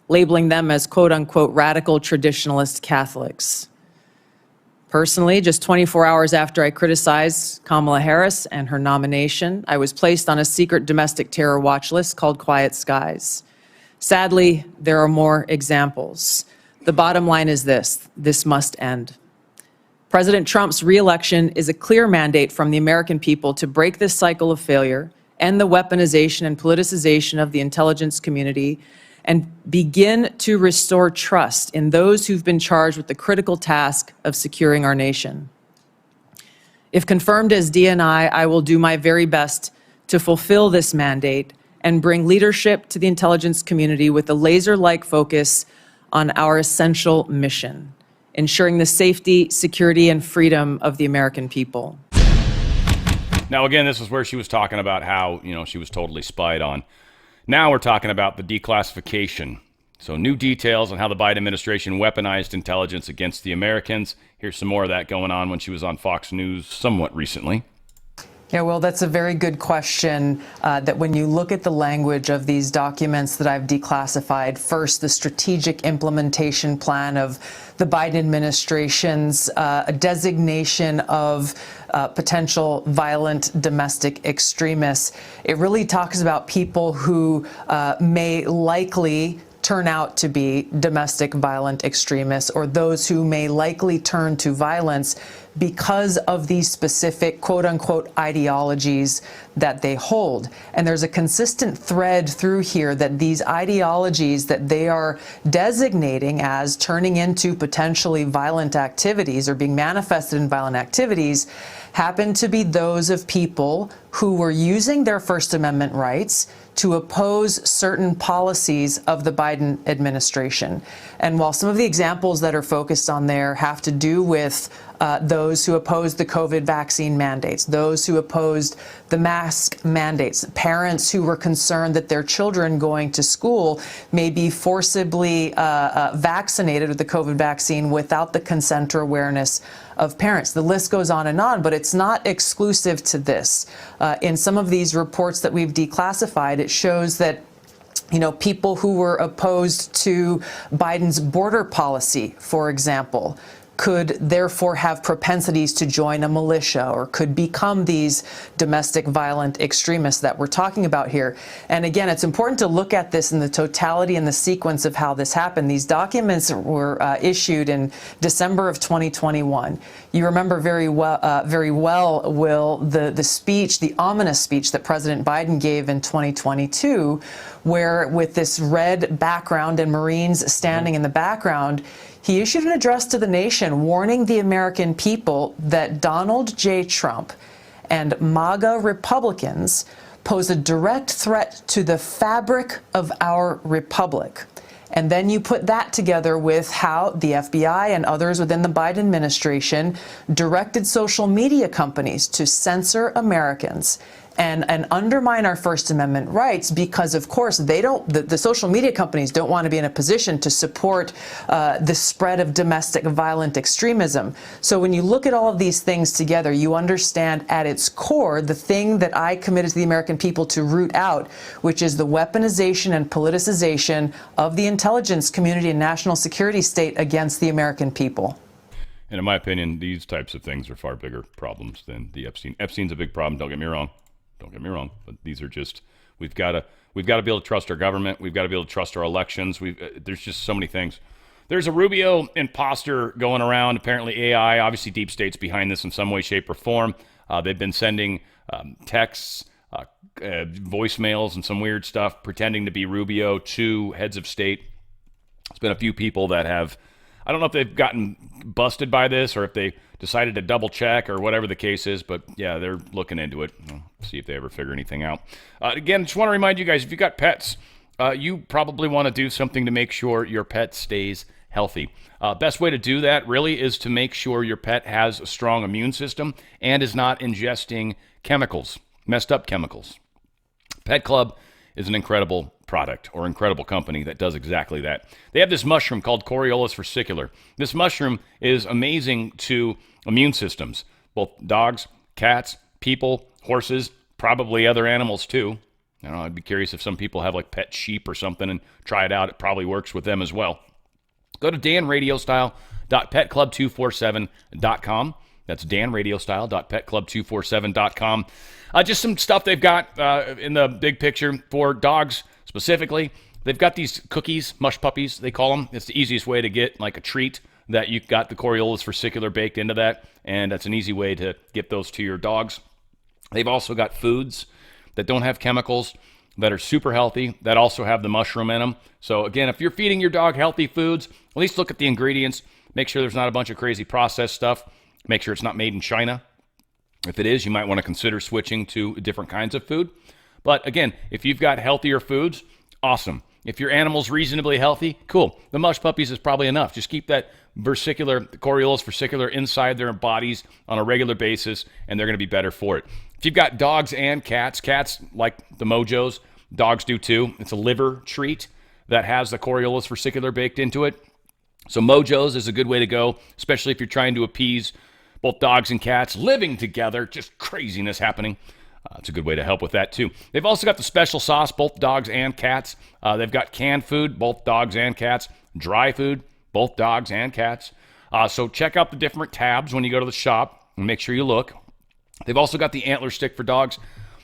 labeling them as quote-unquote radical traditionalist Catholics. Personally, just 24 hours after I criticized Kamala Harris and her nomination, I was placed on a secret domestic terror watch list called Quiet Skies. Sadly, there are more examples. The bottom line is this must end. President Trump's re-election is a clear mandate from the American people to break this cycle of failure, end the weaponization and politicization of the intelligence community, and begin to restore trust in those who've been charged with the critical task of securing our nation. If confirmed as DNI, I will do my very best to fulfill this mandate and bring leadership to the intelligence community with a laser-like focus on our essential mission, ensuring the safety, security, and freedom of the American people. Now, again, this is where she was talking about how, she was totally spied on. Now we're talking about the declassification. So new details on how the Biden administration weaponized intelligence against the Americans. Here's some more of that going on when she was on Fox News somewhat recently. Yeah, well, that's a very good question, that when you look at the language of these documents that I've declassified, first, the strategic implementation plan of the Biden administration's designation of potential violent domestic extremists, it really talks about people who may likely turn out to be domestic violent extremists or those who may likely turn to violence because of these specific quote-unquote ideologies that they hold. And there's a consistent thread through here that these ideologies that they are designating as turning into potentially violent activities or being manifested in violent activities happen to be those of people who were using their First Amendment rights to oppose certain policies of the Biden administration. And while some of the examples that are focused on there have to do with those who opposed the COVID vaccine mandates, those who opposed the mask mandates, parents who were concerned that their children going to school may be forcibly vaccinated with the COVID vaccine without the consent or awareness of parents. The list goes on, but it's not exclusive to this. In some of these reports that we've declassified, it shows that People who were opposed to Biden's border policy, for example, could therefore have propensities to join a militia or could become these domestic violent extremists that we're talking about here. And again, it's important to look at this in the totality and the sequence of how this happened. These documents were issued in December of 2021. You remember very well, Will, the speech, the ominous speech that President Biden gave in 2022, where with this red background and Marines standing in the background, he issued an address to the nation warning the American people that Donald J. Trump and MAGA Republicans pose a direct threat to the fabric of our republic. And then you put that together with how the FBI and others within the Biden administration directed social media companies to censor Americans and undermine our First Amendment rights because, of course, the social media companies don't want to be in a position to support the spread of domestic violent extremism. So when you look at all of these things together, you understand at its core the thing that I committed to the American people to root out, which is the weaponization and politicization of the intelligence community and national security state against the American people. And in my opinion, these types of things are far bigger problems than the Epstein. Epstein's a big problem, don't get me wrong. But these are just, we've got to be able to trust our government. We've got to be able to trust our elections. There's just so many things. There's a Rubio imposter going around. Apparently AI, obviously deep state's behind this in some way, shape, or form. They've been sending texts, voicemails, and some weird stuff pretending to be Rubio to heads of state. There's been a few people that have, I don't know if they've gotten busted by this or if they decided to double check or whatever the case is, but yeah, they're looking into it. We'll see if they ever figure anything out. Again, just want to remind you guys, if you've got pets, you probably want to do something to make sure your pet stays healthy. Best way to do that really is to make sure your pet has a strong immune system and is not ingesting chemicals, messed up chemicals. Pet Club is an incredible product or incredible company that does exactly that. They have this mushroom called Coriolus versicolor. This mushroom is amazing to immune systems, both dogs, cats, people, horses, probably other animals too. I don't know, I'd be curious if some people have like pet sheep or something and try it out. It probably works with them as well. Go to danradiostyle.petclub247.com. That's danradiostyle.petclub247.com. Just some stuff they've got in the big picture for dogs specifically. They've got these cookies, mush puppies, they call them. It's the easiest way to get like a treat that you've got the Coriolus versicolor baked into that, and that's an easy way to get those to your dogs. They've also got foods that don't have chemicals, that are super healthy, that also have the mushroom in them. So again, if you're feeding your dog healthy foods, at least look at the ingredients. Make sure there's not a bunch of crazy processed stuff. Make sure it's not made in China. If it is, you might want to consider switching to different kinds of food. But again, if you've got healthier foods, awesome. If your animal's reasonably healthy, cool. The mush puppies is probably enough. Just keep that Coriolus versicolor inside their bodies on a regular basis, and they're going to be better for it. If you've got dogs and cats like the Mojos, dogs do too. It's a liver treat that has the Coriolus versicolor baked into it. So Mojos is a good way to go, especially if you're trying to appease both dogs and cats living together. Just craziness happening. It's a good way to help with that too. They've also got the special sauce, both dogs and cats. They've got canned food, both dogs and cats. Dry food, both dogs and cats. So check out the different tabs when you go to the shop and make sure you look. They've also got the antler stick for dogs.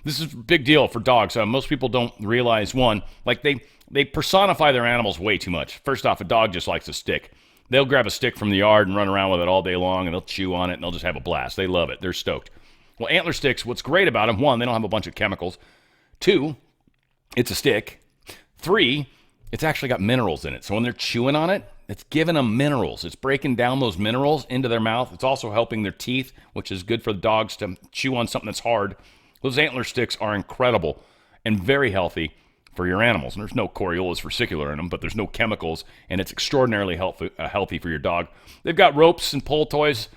This is a big deal for dogs. Most people don't realize, one, like they personify their animals way too much. First off, a dog just likes a stick. They'll grab a stick from the yard and run around with it all day long, and they'll chew on it, and they'll just have a blast. They love it. They're stoked. Well, antler sticks, what's great about them, one, they don't have a bunch of chemicals. Two, it's a stick. Three, it's actually got minerals in it. So when they're chewing on it, it's giving them minerals. It's breaking down those minerals into their mouth. It's also helping their teeth, which is good for the dogs to chew on something that's hard. Those antler sticks are incredible and very healthy for your animals. And there's no Coriolus versicolor in them, but there's no chemicals, and it's extraordinarily healthy for your dog. They've got ropes and pull toys.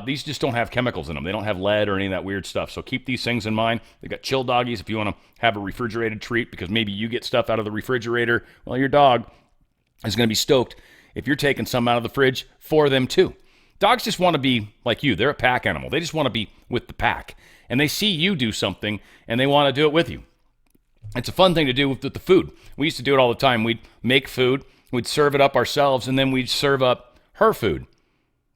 These just don't have chemicals in them. They don't have lead or any of that weird stuff. So keep these things in mind. They've got chill doggies if you want to have a refrigerated treat, because maybe you get stuff out of the refrigerator. Well, your dog is going to be stoked if you're taking some out of the fridge for them too. Dogs just want to be like you. They're a pack animal. They just want to be with the pack. And they see you do something, and they want to do it with you. It's a fun thing to do with the food. We used to do it all the time. We'd make food, we'd serve it up ourselves, and then we'd serve up her food.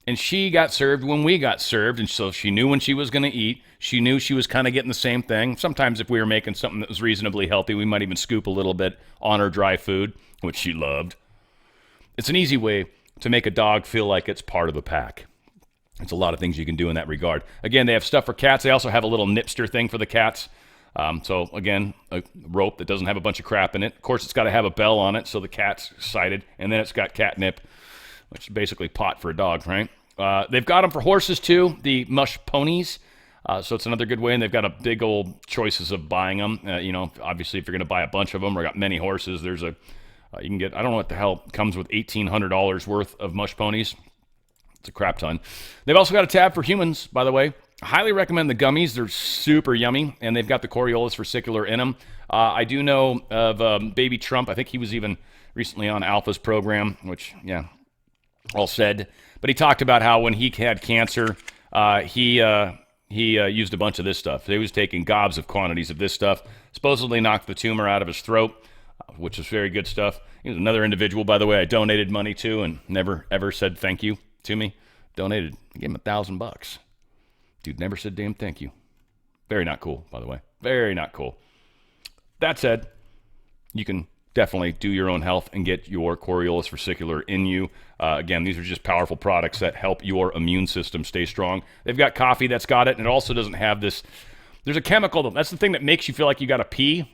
And she got served when we got served, and so she knew when she was going to eat. She knew she was kind of getting the same thing. Sometimes if we were making something that was reasonably healthy, we might even scoop a little bit on her dry food, which she loved. It's an easy way to make a dog feel like it's part of the pack. There's a lot of things you can do in that regard. Again, they have stuff for cats. They also have a little nipster thing for the cats. So again, a rope that doesn't have a bunch of crap in it. Of course, it's got to have a bell on it so the cat's excited. And then it's got catnip, which is basically pot for a dog, right? They've got them for horses too, the mush ponies. So it's another good way. And they've got a big old choices of buying them. Obviously, if you're going to buy a bunch of them or got many horses, there's you can get, I don't know what the hell comes with $1,800 worth of mush ponies. It's a crap ton. They've also got a tab for humans, by the way. I highly recommend the gummies. They're super yummy, and they've got the Coriolis versicolor in them. I do know of Baby Trump. I think he was even recently on Alpha's program, which, yeah, all said. But he talked about how when he had cancer, he used a bunch of this stuff. He was taking gobs of quantities of this stuff, supposedly knocked the tumor out of his throat, which is very good stuff. He was another individual, by the way, I donated money to and never, ever said thank you to me. Donated. I gave him $1,000. Dude never said damn thank you. Very not cool, by the way. Very not cool. That said, you can definitely do your own health and get your Coriolis versicolor in you. Again, these are just powerful products that help your immune system stay strong. They've got coffee that's got it, and it also doesn't have this. There's a chemical. That's the thing that makes you feel like you got to pee.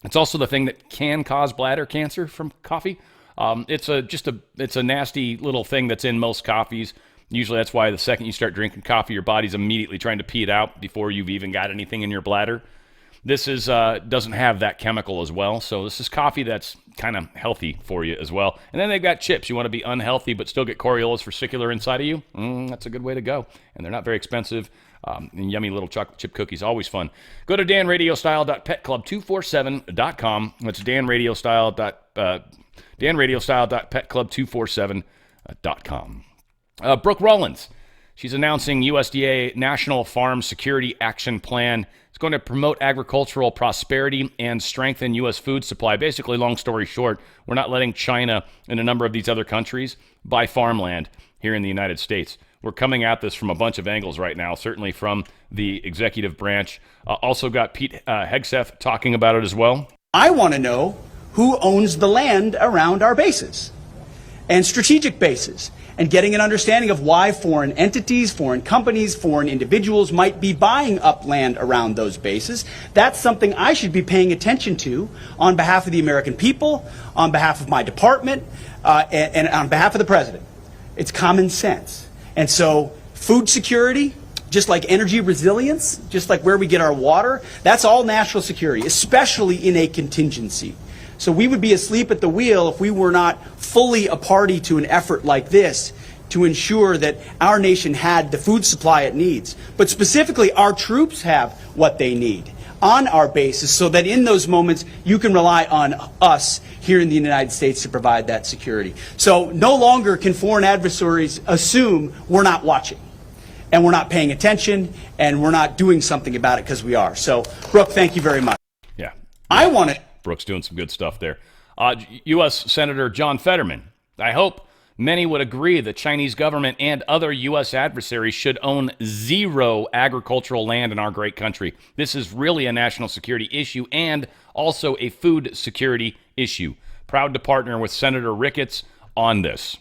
It's also the thing that can cause bladder cancer from coffee. It's a nasty little thing that's in most coffees. Usually that's why the second you start drinking coffee, your body's immediately trying to pee it out before you've even got anything in your bladder. This is doesn't have that chemical as well, so this is coffee that's kind of healthy for you as well. And then they've got chips. You want to be unhealthy but still get Coriolis versicolor inside of you? That's a good way to go. And they're not very expensive. And yummy little chocolate chip cookies, always fun. Go to danradiostyle.petclub247.com. That's danradiostyle.petclub247.com. Brooke Rollins, she's announcing USDA National Farm Security Action Plan. It's going to promote agricultural prosperity and strengthen U.S. food supply. Basically, long story short, we're not letting China and a number of these other countries buy farmland here in the United States. We're coming at this from a bunch of angles right now, certainly from the executive branch. Also got Pete Hegseth talking about it as well. I want to know who owns the land around our bases and strategic bases, and getting an understanding of why foreign entities, foreign companies, foreign individuals might be buying up land around those bases. That's something I should be paying attention to on behalf of the American people, on behalf of my department, and on behalf of the president. It's common sense. And so food security, just like energy resilience, just like where we get our water, that's all national security, especially in a contingency. So we would be asleep at the wheel if we were not fully a party to an effort like this to ensure that our nation had the food supply it needs. But specifically, our troops have what they need on our bases so that in those moments you can rely on us here in the United States to provide that security. So no longer can foreign adversaries assume we're not watching and we're not paying attention and we're not doing something about it, because we are. So, Brooke, thank you very much. Yeah. I want to... Brooke's doing some good stuff there. U.S. Senator John Fetterman. I hope many would agree the Chinese government and other U.S. adversaries should own zero agricultural land in our great country. This is really a national security issue and also a food security issue. Proud to partner with Senator Ricketts on this.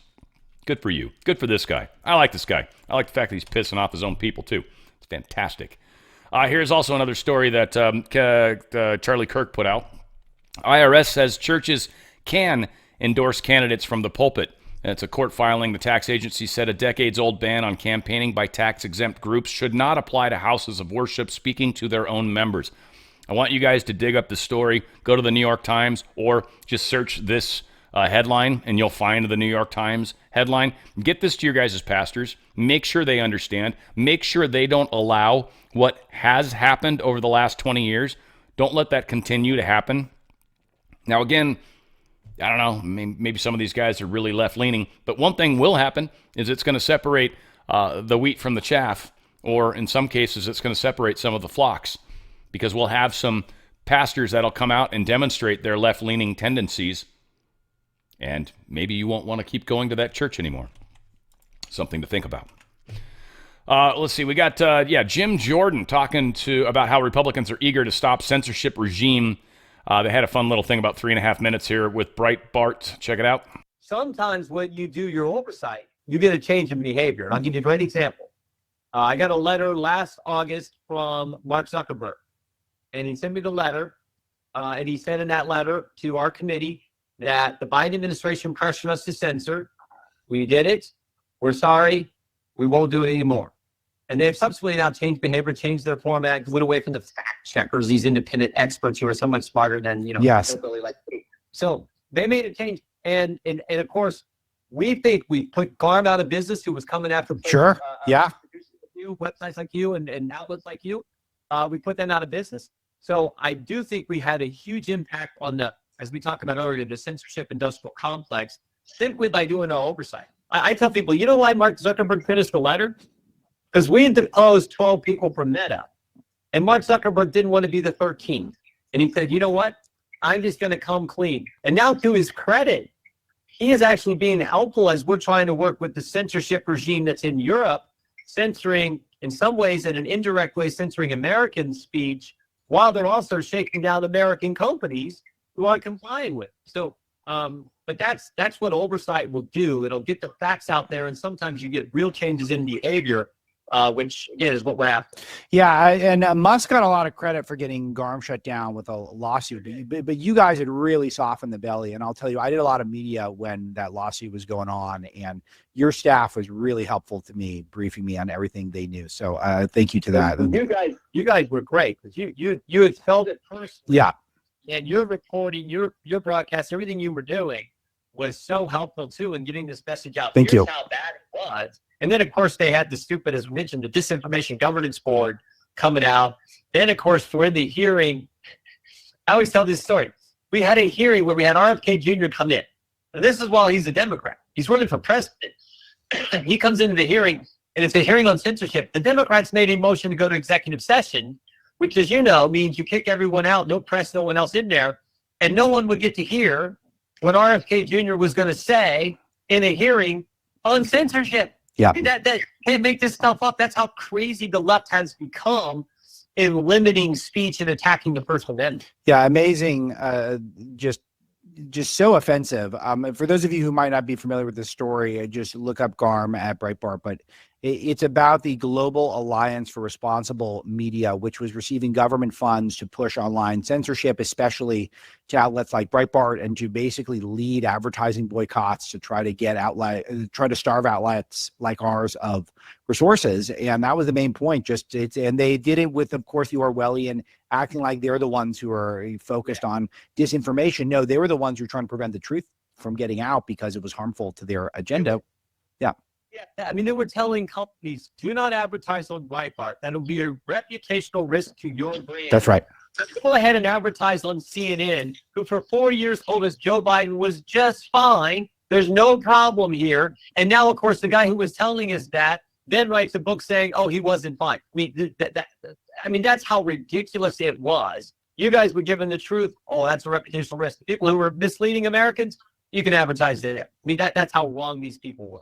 Good for you. Good for this guy. I like this guy. I like the fact that he's pissing off his own people, too. It's fantastic. Here's also another story that Charlie Kirk put out. IRS says churches can endorse candidates from the pulpit. It's a court filing. The tax agency said a decades-old ban on campaigning by tax-exempt groups should not apply to houses of worship speaking to their own members. I want you guys to dig up the story, go to the New York Times, or just search this headline, and you'll find the New York Times headline. Get this to your guys' pastors. Make sure they understand. Make sure they don't allow what has happened over the last 20 years. Don't let that continue to happen. Now, again, I don't know, maybe some of these guys are really left-leaning, but one thing will happen is it's going to separate the wheat from the chaff, or in some cases, it's going to separate some of the flocks, because we'll have some pastors that'll come out and demonstrate their left-leaning tendencies, and maybe you won't want to keep going to that church anymore. Something to think about. Let's see. We got Jim Jordan talking about how Republicans are eager to stop censorship regime. They had a fun little thing about 3.5 minutes here with Breitbart. Check it out. Sometimes when you do your oversight, you get a change in behavior. And I'll give you a great example. I got a letter last August from Mark Zuckerberg, and he sent me the letter, and he said in that letter to our committee that the Biden administration pressured us to censor. We did it. We're sorry. We won't do it anymore. And they've subsequently now changed behavior, changed their format, went away from the fact checkers, these independent experts who are so much smarter than, Yes. really like me. So they made a change. And of course, we think we put Garm out of business, who was coming after Sure. Yeah. websites like you and outlets like you. We put them out of business. So I do think we had a huge impact on as we talked about earlier, the censorship industrial complex, simply by doing our oversight. I tell people, you know why Mark Zuckerberg finished the letter? Because we had deposed 12 people from Meta, and Mark Zuckerberg didn't want to be the 13th. And he said, you know what? I'm just going to come clean. And now, to his credit, he is actually being helpful as we're trying to work with the censorship regime that's in Europe, censoring, in some ways, in an indirect way, censoring American speech, while they're also shaking down American companies who aren't complying with. So, but that's what oversight will do. It'll get the facts out there, and sometimes you get real changes in behavior, which again is what we're after. Yeah, and Musk got a lot of credit for getting Garm shut down with a lawsuit, but you guys had really softened the belly. And I'll tell you, I did a lot of media when that lawsuit was going on, and your staff was really helpful to me, briefing me on everything they knew. So thank you to that. You guys were great, because you had felt it personally. Yeah. And your reporting, your broadcast, everything you were doing was so helpful too in getting this message out. Thank you. How bad it was. And then, of course, they had the stupid, as mentioned, the Disinformation Governance Board coming out. Then, of course, for the hearing, I always tell this story. We had a hearing where we had RFK Jr. come in. And this is while he's a Democrat. He's running for president. He comes into the hearing, and it's a hearing on censorship. The Democrats made a motion to go to executive session, which, as you know, means you kick everyone out, no press, no one else in there, and no one would get to hear what RFK Jr. was going to say in a hearing on censorship. Yeah. That can't make this stuff up. That's how crazy the left has become in limiting speech and attacking the First Amendment. Yeah, amazing. Just so offensive. For those of you who might not be familiar with this story, just look up Garm at Breitbart. But it's about the Global Alliance for Responsible Media, which was receiving government funds to push online censorship, especially to outlets like Breitbart, and to basically lead advertising boycotts to try to starve outlets like ours of resources. And that was the main point. And they did it with, of course, the Orwellian acting like they're the ones who are focused on disinformation. No, they were the ones who were trying to prevent the truth from getting out because it was harmful to their agenda. Yeah. Yeah, I mean, they were telling companies, do not advertise on Breitbart. That'll be a reputational risk to your brand. That's right. So go ahead and advertise on CNN, who for 4 years told us Joe Biden was just fine. There's no problem here. And now, of course, the guy who was telling us that then writes a book saying, oh, he wasn't fine. I mean, that's how ridiculous it was. You guys were given the truth. Oh, that's a reputational risk. The people who were misleading Americans, you can advertise it. I mean, that's how wrong these people were.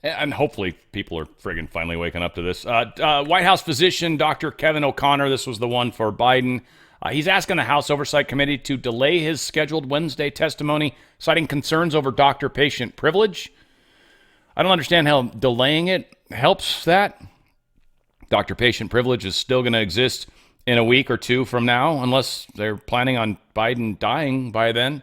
And hopefully people are friggin' finally waking up to this. White House physician Dr. Kevin O'Connor, this was the one for Biden. He's asking the House Oversight Committee to delay his scheduled Wednesday testimony, citing concerns over doctor-patient privilege. I don't understand how delaying it helps that. Doctor-patient privilege is still going to exist in a week or two from now, unless they're planning on Biden dying by then.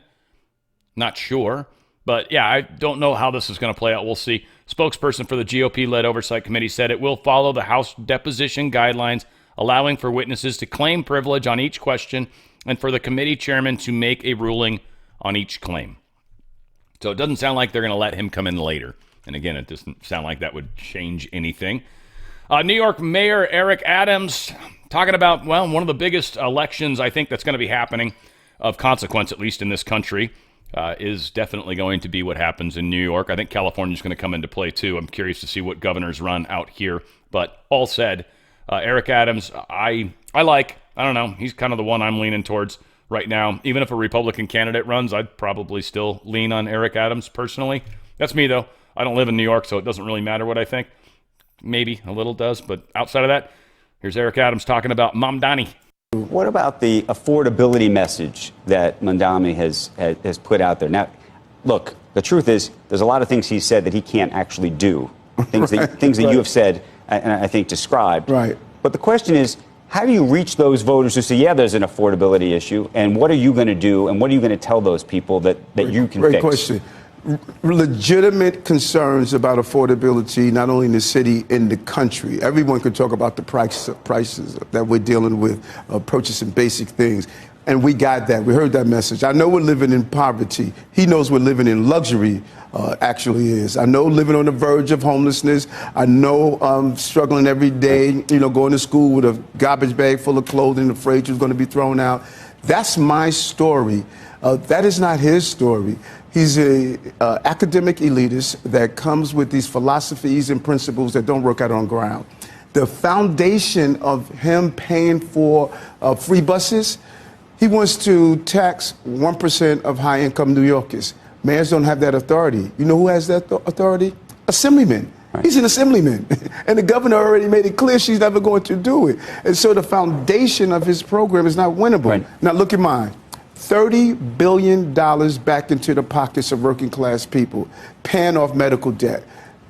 Not sure. But yeah, I don't know how this is going to play out. We'll see. Spokesperson for the GOP-led Oversight Committee said it will follow the House deposition guidelines, allowing for witnesses to claim privilege on each question and for the committee chairman to make a ruling on each claim. So it doesn't sound like they're going to let him come in later. And again, it doesn't sound like that would change anything. New York Mayor Eric Adams talking about, well, one of the biggest elections I think that's going to be happening of consequence, at least in this country, is definitely going to be what happens in New York. I think California is going to come into play too. I'm curious to see what governors run out here. But all said, Eric Adams, I like I don't know. He's kind of the one I'm leaning towards right now. Even if a Republican candidate runs, I'd probably still lean on Eric Adams personally. That's me, though. I don't live in New York, so it doesn't really matter what I think. Maybe a little does, but outside of that, here's Eric Adams talking about Mamdani. What about the affordability message that Mamdani has put out there? Now, look, the truth is there's a lot of things he said that he can't actually do, things that you have said and I think described. Right. But the question is, how do you reach those voters who say, yeah, there's an affordability issue, and what are you going to do, and what are you going to tell those people that you can fix? Great question. Legitimate concerns about affordability, not only in the city, in the country. Everyone can talk about the prices that we're dealing with, purchasing basic things. And we got that. We heard that message. I know we're living in poverty. He knows we're living in luxury, actually is. I know living on the verge of homelessness. I know struggling every day, going to school with a garbage bag full of clothing, afraid you're going to be thrown out. That's my story. That is not his story. He's a academic elitist that comes with these philosophies and principles that don't work out on ground. The foundation of him paying for free buses, he wants to tax 1% of high-income New Yorkers. Mayors don't have that authority. You know who has that authority? Assemblyman. Right. He's an assemblyman. And the governor already made it clear she's never going to do it. And so the foundation of his program is not winnable. Right. Now look at mine. $30 billion back into the pockets of working class people, paying off medical debt,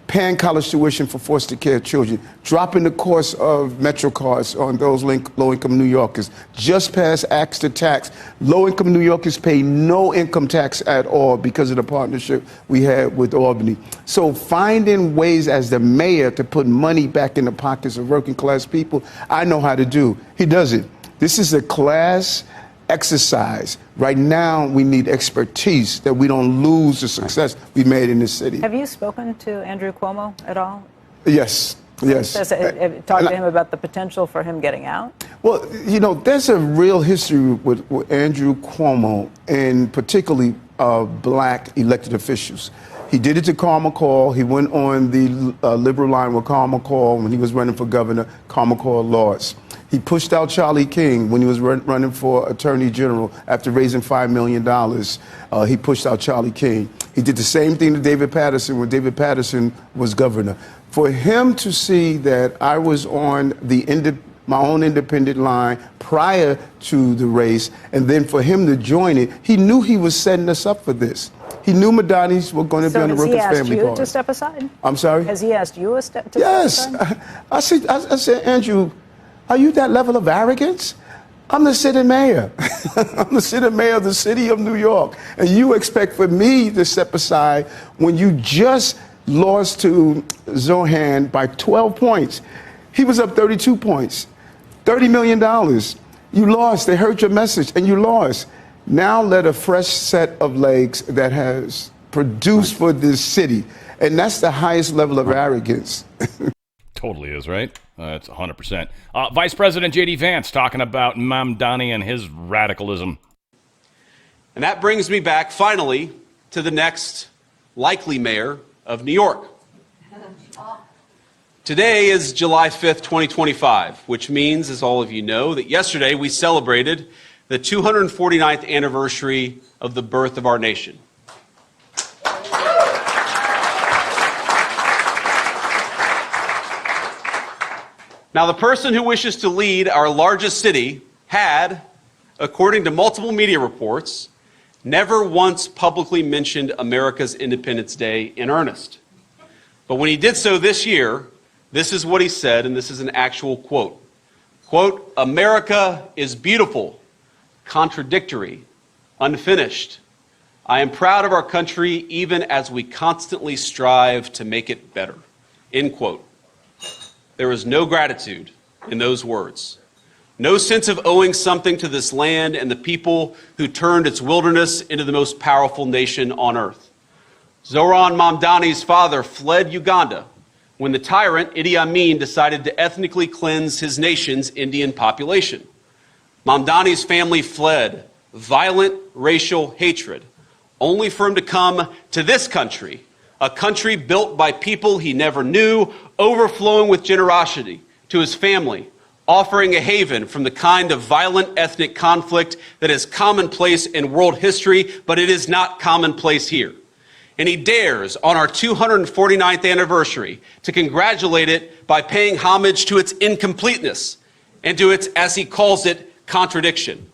paying college tuition for foster care children, dropping the cost of Metro cards on those low-income New Yorkers, just passed acts to tax. Low-income New Yorkers pay no income tax at all because of the partnership we had with Albany. So finding ways as the mayor to put money back in the pockets of working class people, I know how to do. He does it. This is a class exercise. Right now, we need expertise that we don't lose the success we made in this city. Have you spoken to Andrew Cuomo at all? Yes. Yes. Talked to him about the potential for him getting out? Well, there's a real history with Andrew Cuomo and particularly black elected officials. He did it to Carl McCall. He went on the liberal line with Carl McCall when he was running for governor. Carl McCall lost. He pushed out Charlie King when he was running for attorney general after raising $5 million. He pushed out Charlie King. He did the same thing to David Patterson when David Patterson was governor. For him to see that I was on my own independent line prior to the race, and then for him to join it, he knew he was setting us up for this. He knew Madani's were going to be on the Wilkins family card. So has he asked you to step aside? I'm sorry? Has he asked you to step aside? Yes. I said, Andrew, are you that level of arrogance? I'm the sitting mayor. I'm the sitting mayor of the city of New York. And you expect for me to step aside when you just lost to Zohan by 12 points. He was up 32 points, $30 million. You lost. They heard your message and you lost. Now let a fresh set of legs that has produced for this city. And that's the highest level of arrogance. Totally is, right? That's 100%. Vice President J.D. Vance talking about Mamdani and his radicalism. And that brings me back, finally, to the next likely mayor of New York. Today is July 5th, 2025, which means, as all of you know, that yesterday we celebrated the 249th anniversary of the birth of our nation. Now, the person who wishes to lead our largest city had, according to multiple media reports, never once publicly mentioned America's Independence Day in earnest. But when he did so this year, this is what he said, and this is an actual quote. Quote, "America is beautiful, contradictory, unfinished. I am proud of our country even as we constantly strive to make it better." End quote. There is no gratitude in those words. No sense of owing something to this land and the people who turned its wilderness into the most powerful nation on earth. Zoran Mamdani's father fled Uganda when the tyrant Idi Amin decided to ethnically cleanse his nation's Indian population. Mamdani's family fled violent racial hatred, only for him to come to this country, a country built by people he never knew, overflowing with generosity to his family, offering a haven from the kind of violent ethnic conflict that is commonplace in world history, but it is not commonplace here. And he dares, on our 249th anniversary, to congratulate it by paying homage to its incompleteness and to its, as he calls it, contradiction.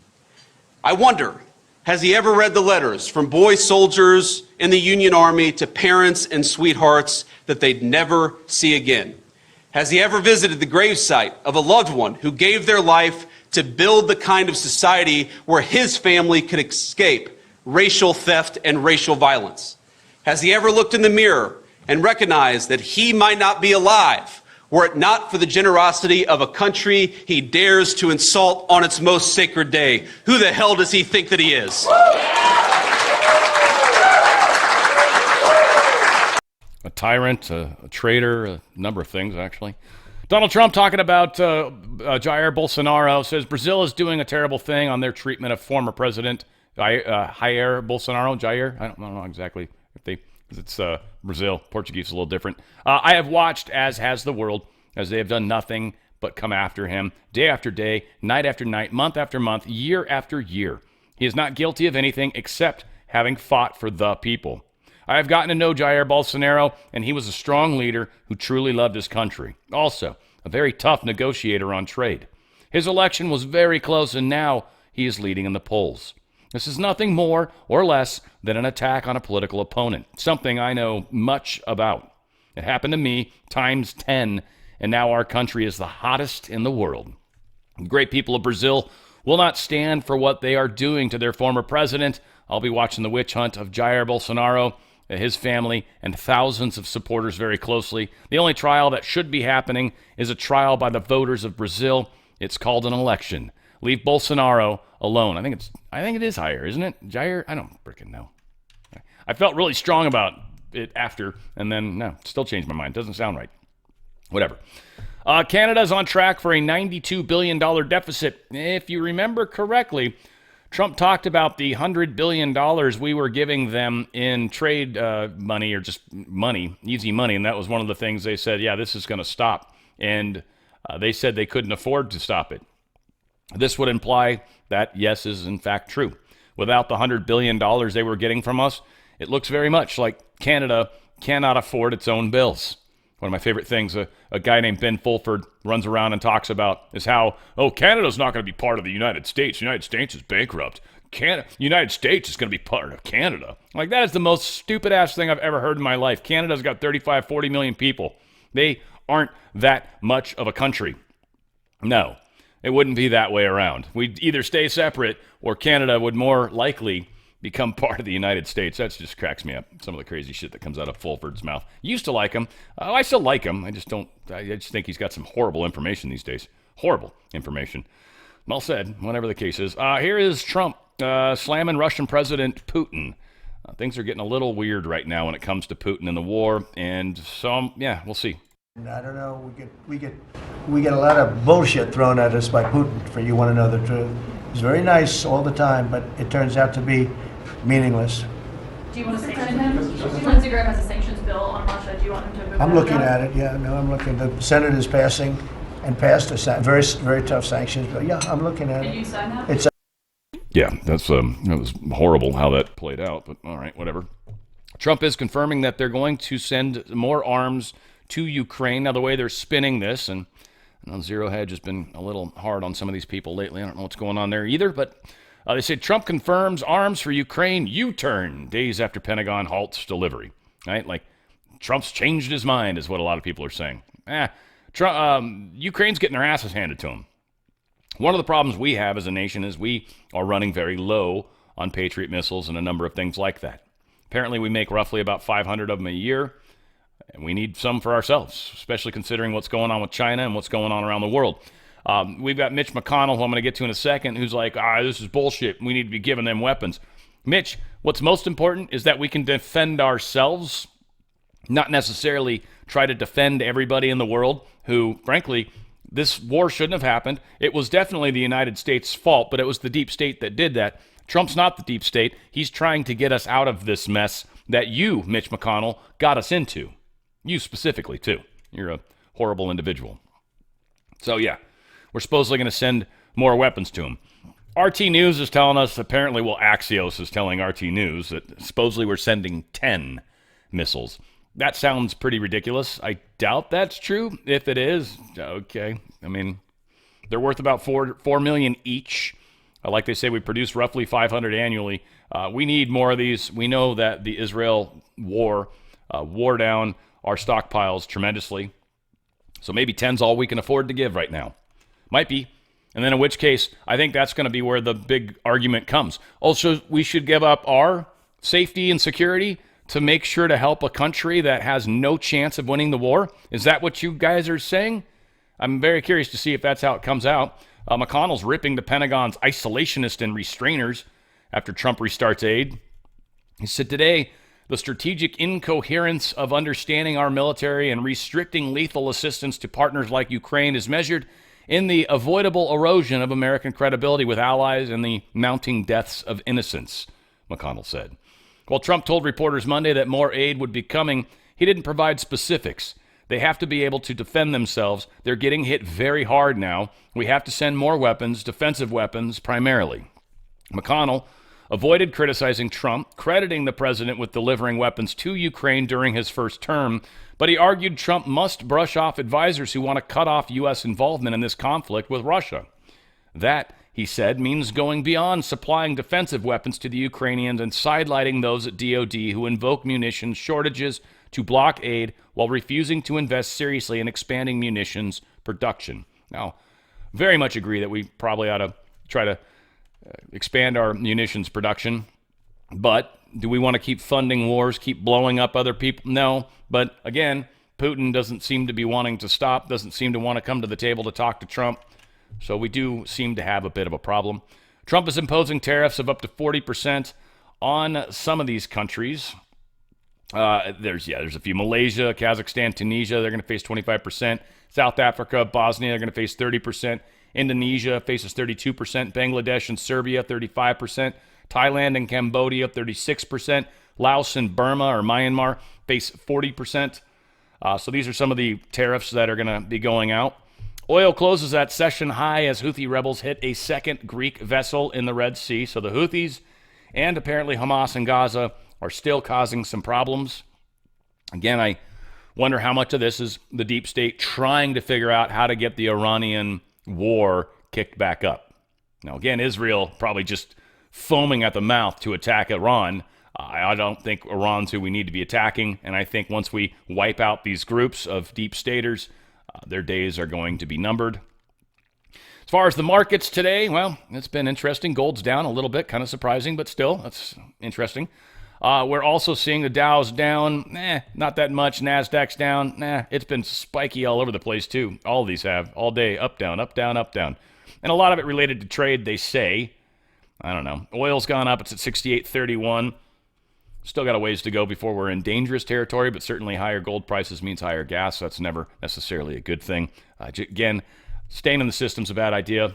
I wonder, has he ever read the letters from boy soldiers in the Union Army to parents and sweethearts that they'd never see again? Has he ever visited the gravesite of a loved one who gave their life to build the kind of society where his family could escape racial theft and racial violence? Has he ever looked in the mirror and recognized that he might not be alive were it not for the generosity of a country he dares to insult on its most sacred day? Who the hell does he think that he is? A tyrant, a traitor, a number of things, actually. Donald Trump talking about Jair Bolsonaro, says Brazil is doing a terrible thing on their treatment of former President Jair Bolsonaro. Jair? I don't know exactly if they, because it's Brazil. Portuguese is a little different. I have watched, as has the world, as they have done nothing but come after him day after day, night after night, month after month, year after year. He is not guilty of anything except having fought for the people. I have gotten to know Jair Bolsonaro, and he was a strong leader who truly loved his country. Also, a very tough negotiator on trade. His election was very close, and now he is leading in the polls. This is nothing more or less than an attack on a political opponent, something I know much about. It happened to me times 10, and now our country is the hottest in the world. The great people of Brazil will not stand for what they are doing to their former president. I'll be watching the witch hunt of Jair Bolsonaro, his family, and thousands of supporters very closely. The only trial that should be happening is a trial by the voters of Brazil. It's called an election. Leave Bolsonaro alone. I think it is Jair, isn't it? Jair? I don't freaking know. I felt really strong about it after, and then, no, still changed my mind. Doesn't sound right. Whatever. Canada's on track for a $92 billion deficit. If you remember correctly, Trump talked about the $100 billion we were giving them in trade money, or just money, easy money, and that was one of the things they said, yeah, this is going to stop. And they said they couldn't afford to stop it. This would imply that, yes, is in fact true. Without the $100 billion they were getting from us, it looks very much like Canada cannot afford its own bills. One of my favorite things, a guy named Ben Fulford runs around and talks about is how, Canada's not going to be part of the United States. The United States is bankrupt. United States is going to be part of Canada. Like, that is the most stupid-ass thing I've ever heard in my life. Canada's got 35, 40 million people. They aren't that much of a country. No, it wouldn't be that way around. We'd either stay separate or Canada would more likely become part of the United States. That just cracks me up. Some of the crazy shit that comes out of Fulford's mouth. Used to like him. I still like him. I just think he's got some horrible information these days. Horrible information. Well said, whatever the case is. Here is Trump slamming Russian President Putin. Things are getting a little weird right now when it comes to Putin and the war. And so, yeah, we'll see. I don't know. We get a lot of bullshit thrown at us by Putin. For you want to know the truth. He's very nice all the time, but it turns out to be meaningless. Do you want to sanction him? Lindsey Graham has a sanctions bill on Russia. Do you want him to move I'm that looking down? at it. Yeah, no, I'm looking. The Senate is passing and passed a very, very tough sanctions bill. Yeah, I'm looking at it. Can you sign that? It's Yeah, that was horrible how that played out, but all right, whatever. Trump is confirming that they're going to send more arms to Ukraine. Now, the way they're spinning this, and Zero Hedge has been a little hard on some of these people lately. I don't know what's going on there either, but they say Trump confirms arms for Ukraine U-turn days after Pentagon halts delivery. Right? Like, Trump's changed his mind is what a lot of people are saying. Ukraine's getting their asses handed to them. One of the problems we have as a nation is we are running very low on Patriot missiles and a number of things like that. Apparently, we make roughly about 500 of them a year, and we need some for ourselves, especially considering what's going on with China and what's going on around the world. We've got Mitch McConnell, who I'm going to get to in a second, who's like, this is bullshit. We need to be giving them weapons. Mitch, what's most important is that we can defend ourselves, not necessarily try to defend everybody in the world who, frankly, this war shouldn't have happened. It was definitely the United States' fault, but it was the deep state that did that. Trump's not the deep state. He's trying to get us out of this mess that you, Mitch McConnell, got us into. You specifically, too. You're a horrible individual. So, yeah, we're supposedly going to send more weapons to them. RT News is telling us, apparently, well, Axios is telling RT News that supposedly we're sending 10 missiles. That sounds pretty ridiculous. I doubt that's true. If it is, okay. I mean, they're worth about $4 million each. Like they say, we produce roughly 500 annually. We need more of these. We know that the Israel war wore down our stockpiles tremendously. So maybe 10's all we can afford to give right now. Might be. And then in which case, I think that's going to be where the big argument comes. Also, we should give up our safety and security to make sure to help a country that has no chance of winning the war? Is that what you guys are saying? I'm very curious to see if that's how it comes out. McConnell's ripping the Pentagon's isolationists and restrainers after Trump restarts aid. He said today, the strategic incoherence of understanding our military and restricting lethal assistance to partners like Ukraine is measured in the avoidable erosion of American credibility with allies and the mounting deaths of innocents, McConnell said. While Trump told reporters Monday that more aid would be coming, he didn't provide specifics. They have to be able to defend themselves. They're getting hit very hard now. We have to send more weapons, defensive weapons primarily. McConnell avoided criticizing Trump, crediting the president with delivering weapons to Ukraine during his first term, but he argued Trump must brush off advisors who want to cut off U.S. involvement in this conflict with Russia. That, he said, means going beyond supplying defensive weapons to the Ukrainians and sidelining those at DOD who invoke munitions shortages to block aid while refusing to invest seriously in expanding munitions production. Now, very much agree that we probably ought to try to expand our munitions production, but do we want to keep funding wars, keep blowing up other people? No, but again, Putin doesn't seem to be wanting to stop, doesn't seem to want to come to the table to talk to Trump. So we do seem to have a bit of a problem. Trump is imposing tariffs of up to 40% on some of these countries. There's a few. Malaysia, Kazakhstan, Tunisia, they're going to face 25%. South Africa, Bosnia, they're going to face 30%. Indonesia faces 32%. Bangladesh and Serbia, 35%. Thailand and Cambodia, 36%. Laos and Burma or Myanmar face 40%. So these are some of the tariffs that are going to be going out. Oil closes at session high as Houthi rebels hit a second Greek vessel in the Red Sea. So the Houthis and apparently Hamas in Gaza are still causing some problems. Again, I wonder how much of this is the deep state trying to figure out how to get the Iranian war kicked back up. Now, again, Israel probably just foaming at the mouth to attack Iran. I don't think Iran's who we need to be attacking, and I think once we wipe out these groups of deep staters, their days are going to be numbered. As far as the markets today, well, it's been interesting. Gold's down a little bit, kind of surprising, but still, that's interesting. We're also seeing the Dow's down, not that much. NASDAQ's down, it's been spiky all over the place too. All of these have, all day, up, down, up, down, up, down. And a lot of it related to trade, they say. I don't know. Oil's gone up, it's at 68.31. Still got a ways to go before we're in dangerous territory, but certainly higher gold prices means higher gas, so that's never necessarily a good thing. Again, staying in the system's a bad idea. I'm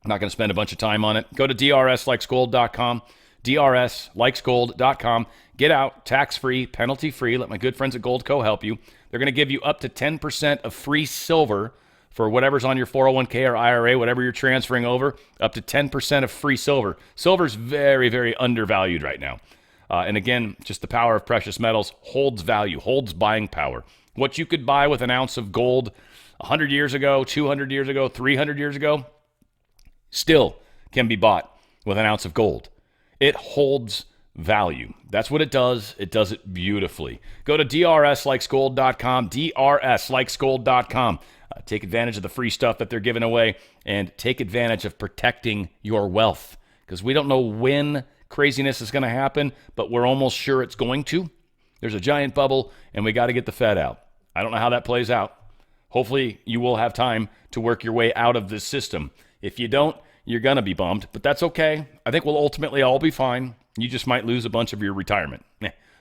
not going to spend a bunch of time on it. Go to drslikesgold.com. drslikesgold.com. Get out, tax-free, penalty-free. Let my good friends at Gold Co. help you. They're going to give you up to 10% of free silver for whatever's on your 401k or IRA, whatever you're transferring over, up to 10% of free silver. Silver's very, very undervalued right now. And again, just the power of precious metals holds value, holds buying power. What you could buy with an ounce of gold 100 years ago, 200 years ago, 300 years ago, still can be bought with an ounce of gold. It holds value. That's what it does. It does it beautifully. Go to drslikesgold.com, drslikesgold.com. Take advantage of the free stuff that they're giving away and take advantage of protecting your wealth because we don't know when craziness is going to happen, but we're almost sure it's going to. There's a giant bubble, and we got to get the Fed out. I don't know how that plays out. Hopefully, you will have time to work your way out of this system. If you don't, you're going to be bummed, but that's okay. I think we'll ultimately all be fine. You just might lose a bunch of your retirement.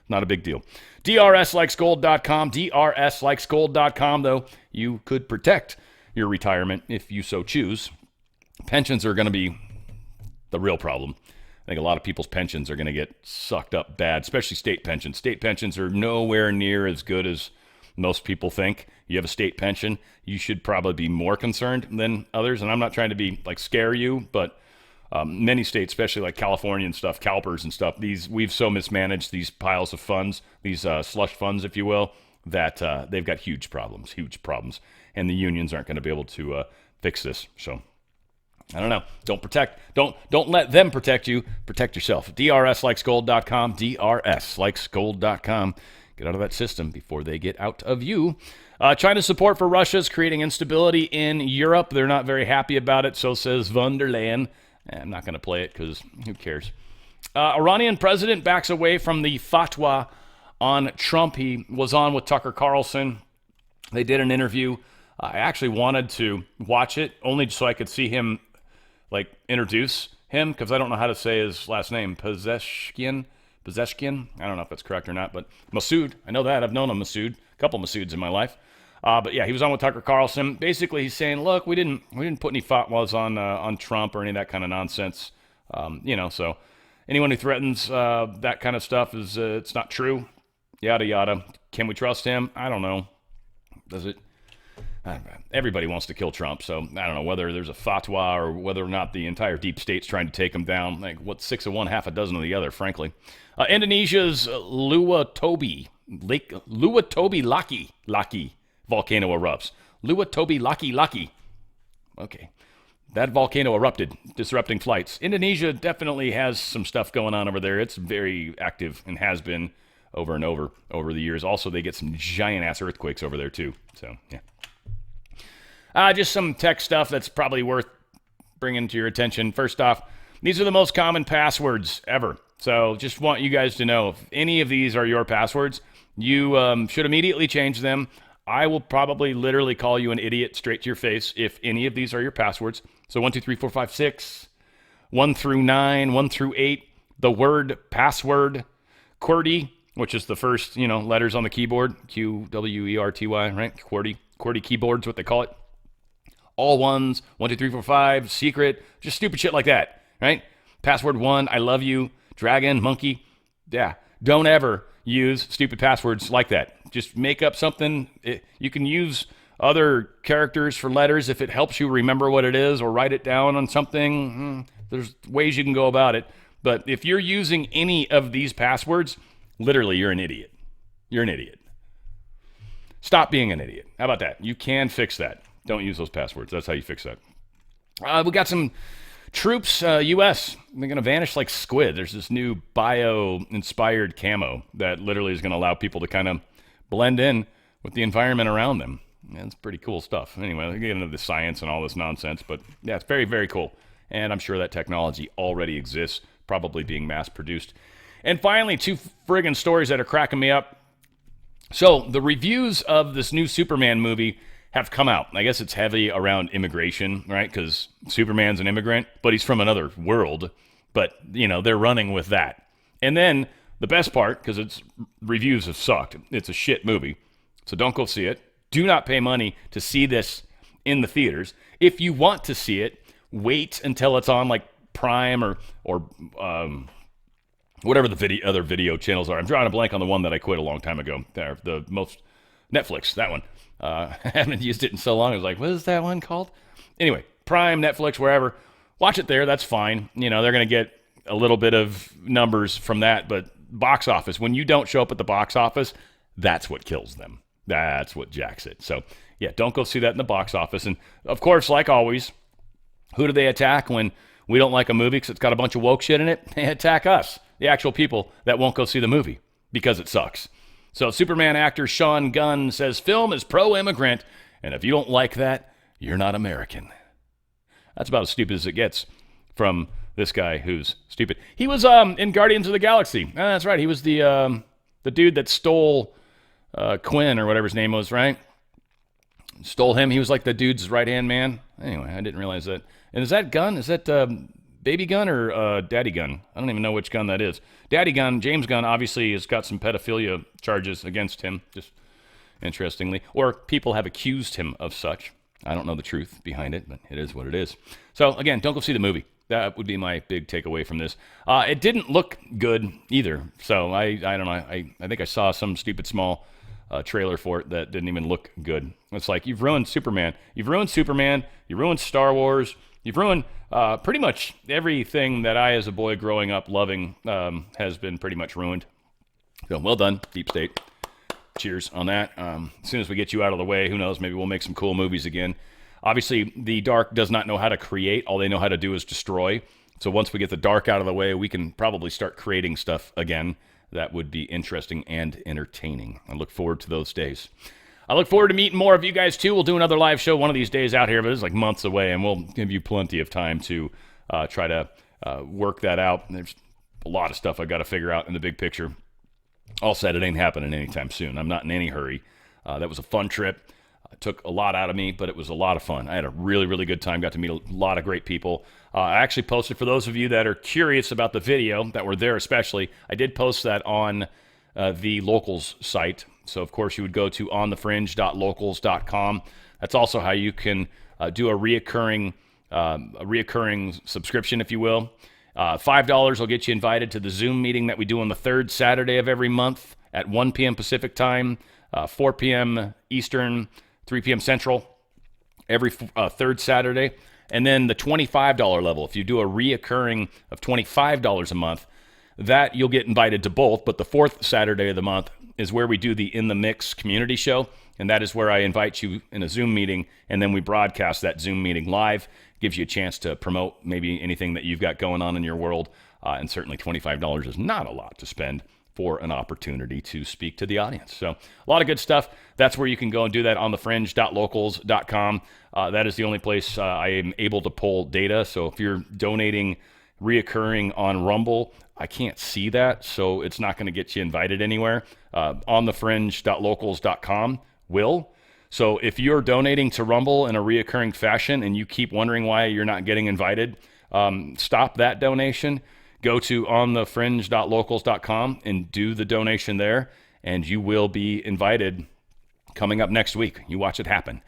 Not a big deal. drslikesgold.com, drslikesgold.com, though. You could protect your retirement if you so choose. Pensions are going to be the real problem. I think a lot of people's pensions are going to get sucked up bad, especially state pensions. State pensions are nowhere near as good as most people think. You have a state pension, you should probably be more concerned than others. And I'm not trying to be like scare you, but many states, especially like California and stuff, CalPERS and stuff, we've so mismanaged these piles of funds, these slush funds, if you will, that they've got huge problems, and the unions aren't going to be able to fix this. So I don't know. Don't let them protect you. Protect yourself. DRSlikesgold.com. DRSlikesgold.com. Get out of that system before they get out of you. China's support for Russia is creating instability in Europe. They're not very happy about it, so says von der Leyen. I'm not going to play it because who cares? Iranian president backs away from the fatwa on Trump. He was on with Tucker Carlson. They did an interview. I actually wanted to watch it only so I could see him introduce him, because I don't know how to say his last name. Pezeshkian. I don't know if that's correct or not, but Masood. I know that. I've known a Masood, a couple Masoods in my life. But yeah, he was on with Tucker Carlson. Basically, he's saying, look, we didn't put any fatwas on Trump or any of that kind of nonsense. So anyone who threatens that kind of stuff is it's not true. Yada yada. Can we trust him? I don't know. Does it? Everybody wants to kill Trump, so I don't know whether there's a fatwa or whether or not the entire deep state's trying to take him down. Like, what's 6 of one, half a dozen of the other, frankly. Indonesia's Luatobi Laki volcano erupts. Luatobi Laki. Okay. That volcano erupted, disrupting flights. Indonesia definitely has some stuff going on over there. It's very active and has been over and over the years. Also, they get some giant-ass earthquakes over there, too. So, yeah. Just some tech stuff that's probably worth bringing to your attention. First off, these are the most common passwords ever. So just want you guys to know, if any of these are your passwords, you should immediately change them. I will probably literally call you an idiot straight to your face if any of these are your passwords. So 1, 2, 3, 4, 5, 6, 1 through 9, 1 through 8, the word password, QWERTY, which is the first, letters on the keyboard, QWERTY, right? QWERTY keyboard's what they call it. All ones, 1, 2, 3, 4, 5, secret, just stupid shit like that, right? Password 1, I love you, dragon, monkey. Yeah, don't ever use stupid passwords like that. Just make up something. You can use other characters for letters if it helps you remember what it is, or write it down on something. There's ways you can go about it. But if you're using any of these passwords, literally, you're an idiot. You're an idiot. Stop being an idiot. How about that? You can fix that. Don't use those passwords. That's how you fix that. We got some troops, U.S. They're going to vanish like squid. There's this new bio-inspired camo that literally is going to allow people to kind of blend in with the environment around them. Yeah, it's pretty cool stuff. Anyway, we get into the science and all this nonsense, but yeah, it's very, very cool. And I'm sure that technology already exists, probably being mass-produced. And finally, 2 friggin' stories that are cracking me up. So the reviews of this new Superman movie have come out. I guess it's heavy around immigration, right? Because Superman's an immigrant, but he's from another world. But, they're running with that. And then the best part, because its reviews have sucked, it's a shit movie. So don't go see it. Do not pay money to see this in the theaters. If you want to see it, wait until it's on like Prime or whatever the other video channels are. I'm drawing a blank on the one that I quit a long time ago. The most Netflix, that one. I haven't used it in so long. I was like, what is that one called? Anyway, Prime, Netflix, wherever. Watch it there. That's fine. They're going to get a little bit of numbers from that. But box office, when you don't show up at the box office, that's what kills them. That's what jacks it. So, yeah, don't go see that in the box office. And, of course, like always, who do they attack when we don't like a movie because it's got a bunch of woke shit in it? They attack us, the actual people that won't go see the movie because it sucks. So Superman actor Sean Gunn says film is pro-immigrant, and if you don't like that, you're not American. That's about as stupid as it gets from this guy who's stupid. He was in Guardians of the Galaxy. That's right. He was the dude that stole Quinn or whatever his name was, right? Stole him. He was like the dude's right-hand man. Anyway, I didn't realize that. And is that Gunn? Is that Baby Gunn or Daddy Gunn? I don't even know which Gunn that is. Daddy Gunn, James Gunn, obviously has got some pedophilia charges against him, just interestingly. Or people have accused him of such. I don't know the truth behind it, but it is what it is. So, again, don't go see the movie. That would be my big takeaway from this. It didn't look good either. So, I don't know. I think I saw some stupid small trailer for it that didn't even look good. It's like, you've ruined Superman. You've ruined Superman. You ruined Star Wars. You've ruined pretty much everything that I, as a boy growing up loving, has been pretty much ruined. So well done, Deep State. Cheers on that. As soon as we get you out of the way, who knows, maybe we'll make some cool movies again. Obviously, the dark does not know how to create. All they know how to do is destroy. So once we get the dark out of the way, we can probably start creating stuff again. That would be interesting and entertaining. I look forward to those days. I look forward to meeting more of you guys, too. We'll do another live show one of these days out here, but it's like months away, and we'll give you plenty of time to try to work that out. There's a lot of stuff I got to figure out in the big picture. All said, it ain't happening anytime soon. I'm not in any hurry. That was a fun trip. It took a lot out of me, but it was a lot of fun. I had a really, really good time. Got to meet a lot of great people. I actually posted, for those of you that are curious about the video, that were there especially, I did post that on the Locals site. So, of course, you would go to onthefringe.locals.com. That's also how you can do a reoccurring subscription, if you will. $5 will get you invited to the Zoom meeting that we do on the third Saturday of every month at 1 p.m. Pacific time, 4 p.m. Eastern, 3 p.m. Central, every third Saturday. And then the $25 level, if you do a reoccurring of $25 a month, that you'll get invited to both. But the fourth Saturday of the month is where we do the In the Mix community show. And that is where I invite you in a Zoom meeting, and then we broadcast that Zoom meeting live. Gives you a chance to promote maybe anything that you've got going on in your world. And certainly $25 is not a lot to spend for an opportunity to speak to the audience. So a lot of good stuff. That's where you can go and do that on thefringe.locals.com. That is the only place I am able to pull data. So if you're donating reoccurring on Rumble, I can't see that, so it's not going to get you invited anywhere. On thefringe.locals.com will. So if you're donating to Rumble in a reoccurring fashion and you keep wondering why you're not getting invited, stop that donation. Go to onthefringe.locals.com and do the donation there, and you will be invited coming up next week. You watch it happen.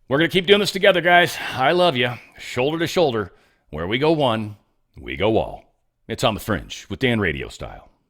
We're going to keep doing this together, guys. I love you. Shoulder to shoulder. Where we go one, we go all. It's On the Fringe with Dan Radio Style.